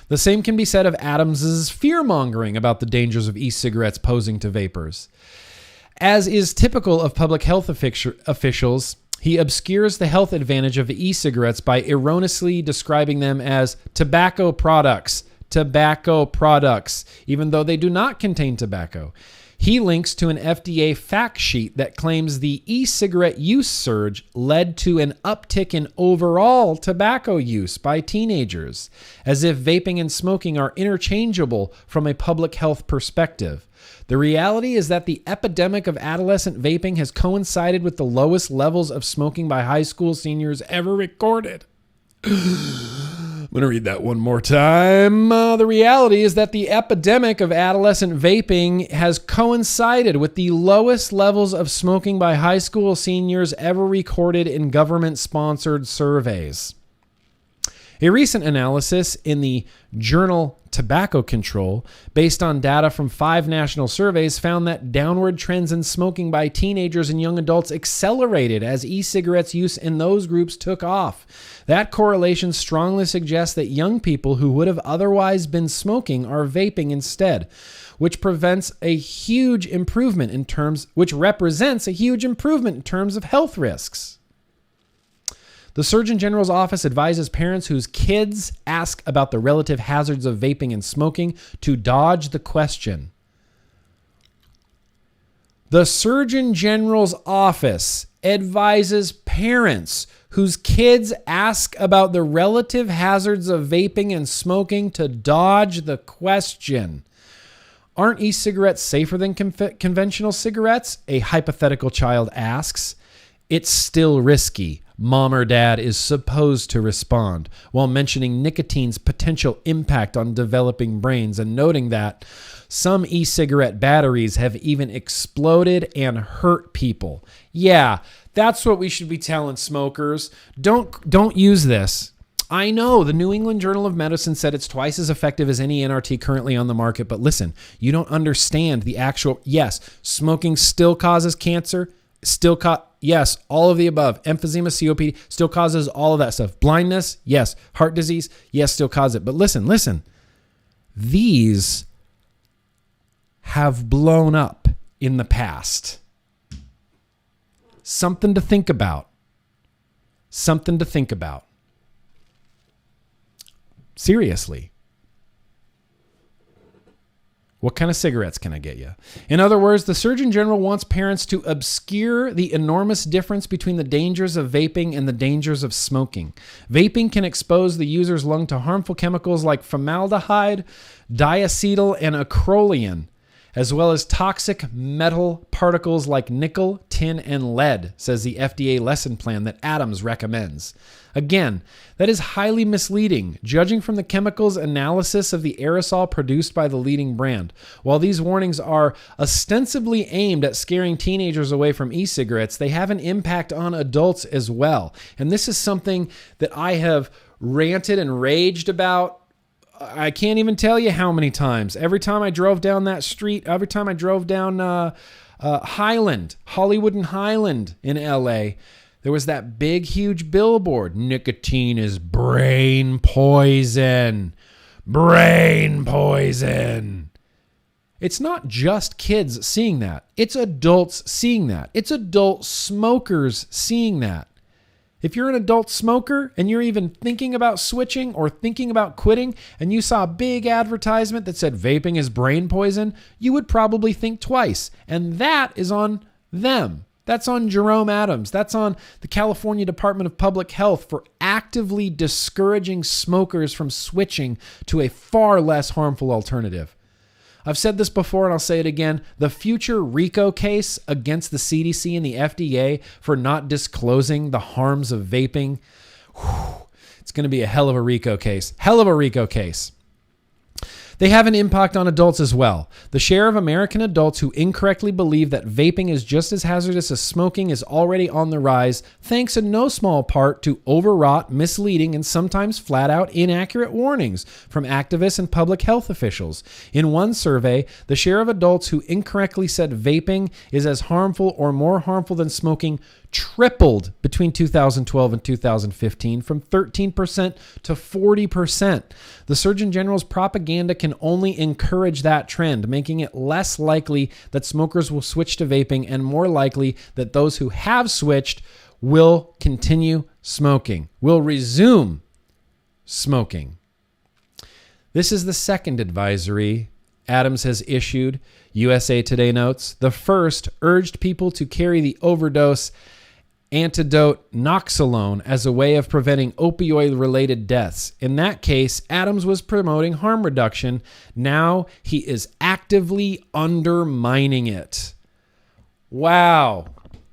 The same can be said of Adams's fear-mongering about the dangers of e-cigarettes posing to vapers. As is typical of public health officials, he obscures the health advantage of e-cigarettes by erroneously describing them as tobacco products, even though they do not contain tobacco. He links to an FDA fact sheet that claims the e-cigarette use surge led to an uptick in overall tobacco use by teenagers, as if vaping and smoking are interchangeable from a public health perspective. The reality is that the epidemic of adolescent vaping has coincided with the lowest levels of smoking by high school seniors ever recorded. I'm going to read that one more time. The reality is that the epidemic of adolescent vaping has coincided with the lowest levels of smoking by high school seniors ever recorded in government-sponsored surveys. A recent analysis in the journal Tobacco Control, based on data from 5 national surveys, found that downward trends in smoking by teenagers and young adults accelerated as e-cigarettes use in those groups took off. That correlation strongly suggests that young people who would have otherwise been smoking are vaping instead, which represents a huge improvement in terms of health risks. The Surgeon General's office advises parents whose kids ask about the relative hazards of vaping and smoking to dodge the question. The Surgeon General's office advises parents whose kids ask about the relative hazards of vaping and smoking to dodge the question. Aren't e-cigarettes safer than conventional cigarettes? A hypothetical child asks. It's still risky. Mom or dad is supposed to respond, while mentioning nicotine's potential impact on developing brains and noting that some e-cigarette batteries have even exploded and hurt people. Yeah, that's what we should be telling smokers. Don't use this. I know the New England Journal of Medicine said it's twice as effective as any NRT currently on the market, but listen, you don't understand the actual, yes, smoking still causes cancer, yes, all of the above. Emphysema, COPD, still causes all of that stuff. Blindness, yes. Heart disease, yes, still cause it. But listen. These have blown up in the past. Something to think about. Seriously. What kind of cigarettes can I get you? In other words, the Surgeon General wants parents to obscure the enormous difference between the dangers of vaping and the dangers of smoking. Vaping can expose the user's lung to harmful chemicals like formaldehyde, diacetyl, and acrolein, as well as toxic metal particles like nickel, tin, and lead, says the FDA lesson plan that Adams recommends. Again, that is highly misleading, judging from the chemicals analysis of the aerosol produced by the leading brand. While these warnings are ostensibly aimed at scaring teenagers away from e-cigarettes, they have an impact on adults as well. And this is something that I have ranted and raged about. I can't even tell you how many times. Every time I drove down that street, every time I drove down Hollywood and Highland in LA, there was that big, huge billboard. Nicotine is brain poison. Brain poison. It's not just kids seeing that. It's adults seeing that. It's adult smokers seeing that. If you're an adult smoker and you're even thinking about switching or thinking about quitting and you saw a big advertisement that said vaping is brain poison, you would probably think twice. And that is on them. That's on Jerome Adams. That's on the California Department of Public Health for actively discouraging smokers from switching to a far less harmful alternative. I've said this before and I'll say it again. The future RICO case against the CDC and the FDA for not disclosing the harms of vaping, it's going to be a hell of a RICO case. Hell of a RICO case. They have an impact on adults as well. The share of American adults who incorrectly believe that vaping is just as hazardous as smoking is already on the rise, thanks in no small part to overwrought, misleading, and sometimes flat-out inaccurate warnings from activists and public health officials. In one survey, the share of adults who incorrectly said vaping is as harmful or more harmful than smoking tripled between 2012 and 2015 from 13% to 40%. The Surgeon General's propaganda can only encourage that trend, making it less likely that smokers will switch to vaping and more likely that those who have switched will continue smoking, will resume smoking. This is the second advisory Adams has issued, USA Today notes. The first urged people to carry the overdose antidote Noxalone as a way of preventing opioid-related deaths. In that case, Adams was promoting harm reduction. Now he is actively undermining it. Wow.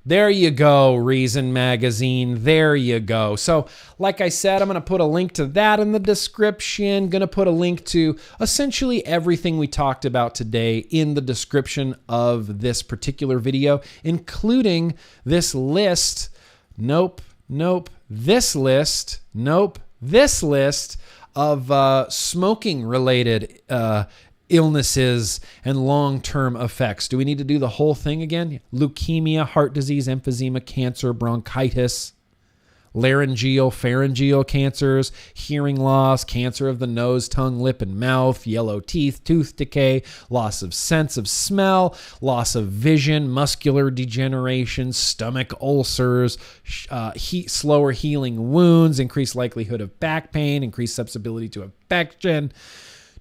There you go, Reason Magazine. There you go. So, like I said, I'm going to put a link to that in the description. Going to put a link to essentially everything we talked about today in the description of this particular video, including this list. This list of smoking-related illnesses and long-term effects. Do we need to do the whole thing again? Leukemia, heart disease, emphysema, cancer, bronchitis, laryngeal, pharyngeal cancers, hearing loss, cancer of the nose, tongue, lip, and mouth, yellow teeth, tooth decay, loss of sense of smell, loss of vision, muscular degeneration, stomach ulcers, slower healing wounds, increased likelihood of back pain, increased susceptibility to infection.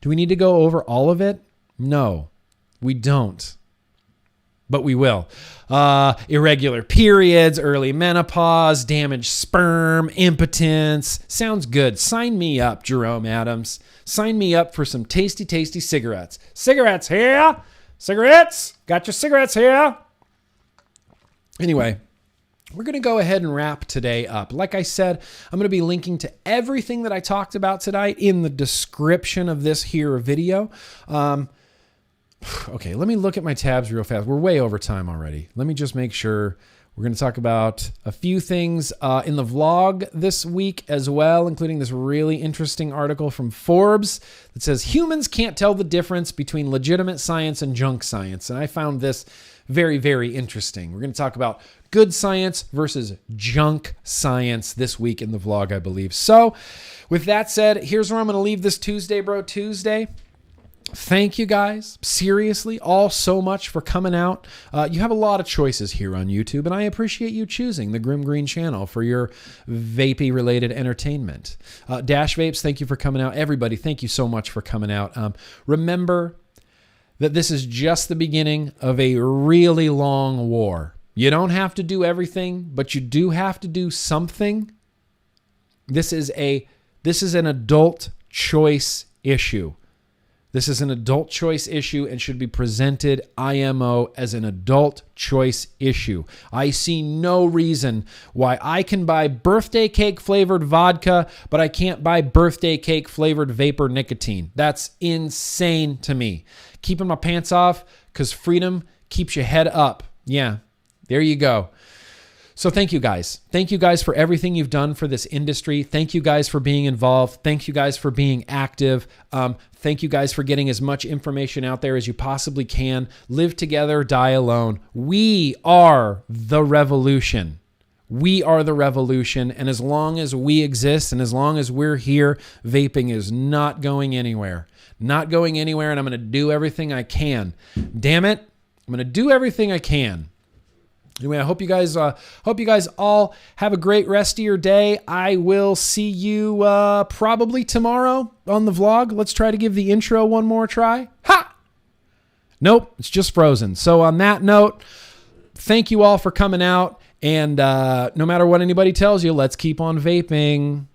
Do we need to go over all of it? No, we don't. But we will. Irregular periods, early menopause, damaged sperm, impotence. Sounds good. Sign me up, Jerome Adams. Sign me up for some tasty, tasty cigarettes. Cigarettes here. Cigarettes. Got your cigarettes here. Anyway, we're going to go ahead and wrap today up. Like I said, I'm going to be linking to everything that I talked about tonight in the description of this here video. Okay, let me look at my tabs real fast. We're way over time already. Let me just make sure. We're going to talk about a few things in the vlog this week as well, including this really interesting article from Forbes that says humans can't tell the difference between legitimate science and junk science. And I found this very, very interesting. We're going to talk about good science versus junk science this week in the vlog, I believe. So with that said, here's where I'm going to leave this Tuesday, Bro Tuesday. Thank you guys, seriously, all so much for coming out. You have a lot of choices here on YouTube, and I appreciate you choosing the GrimmGreen channel for your vapey-related entertainment. Dash Vapes, thank you for coming out. Everybody, thank you so much for coming out. Remember that this is just the beginning of a really long war. You don't have to do everything, but you do have to do something. This is an adult choice issue. This is an adult choice issue and should be presented, IMO, as an adult choice issue. I see no reason why I can buy birthday cake flavored vodka, but I can't buy birthday cake flavored vapor nicotine. That's insane to me. Keeping my pants off because freedom keeps your head up. Yeah, there you go. So thank you guys. Thank you guys for everything you've done for this industry. Thank you guys for being involved. Thank you guys for being active. Thank you guys for getting as much information out there as you possibly can. Live together, die alone. We are the revolution. We are the revolution. And as long as we exist and as long as we're here, vaping is not going anywhere. Not going anywhere, and I'm going to do everything I can. Damn it. I'm going to do everything I can Anyway, I hope you guys all have a great rest of your day. I will see you probably tomorrow on the vlog. Let's try to give the intro one more try. Ha! Nope, it's just frozen. So on that note, thank you all for coming out. And no matter what anybody tells you, let's keep on vaping.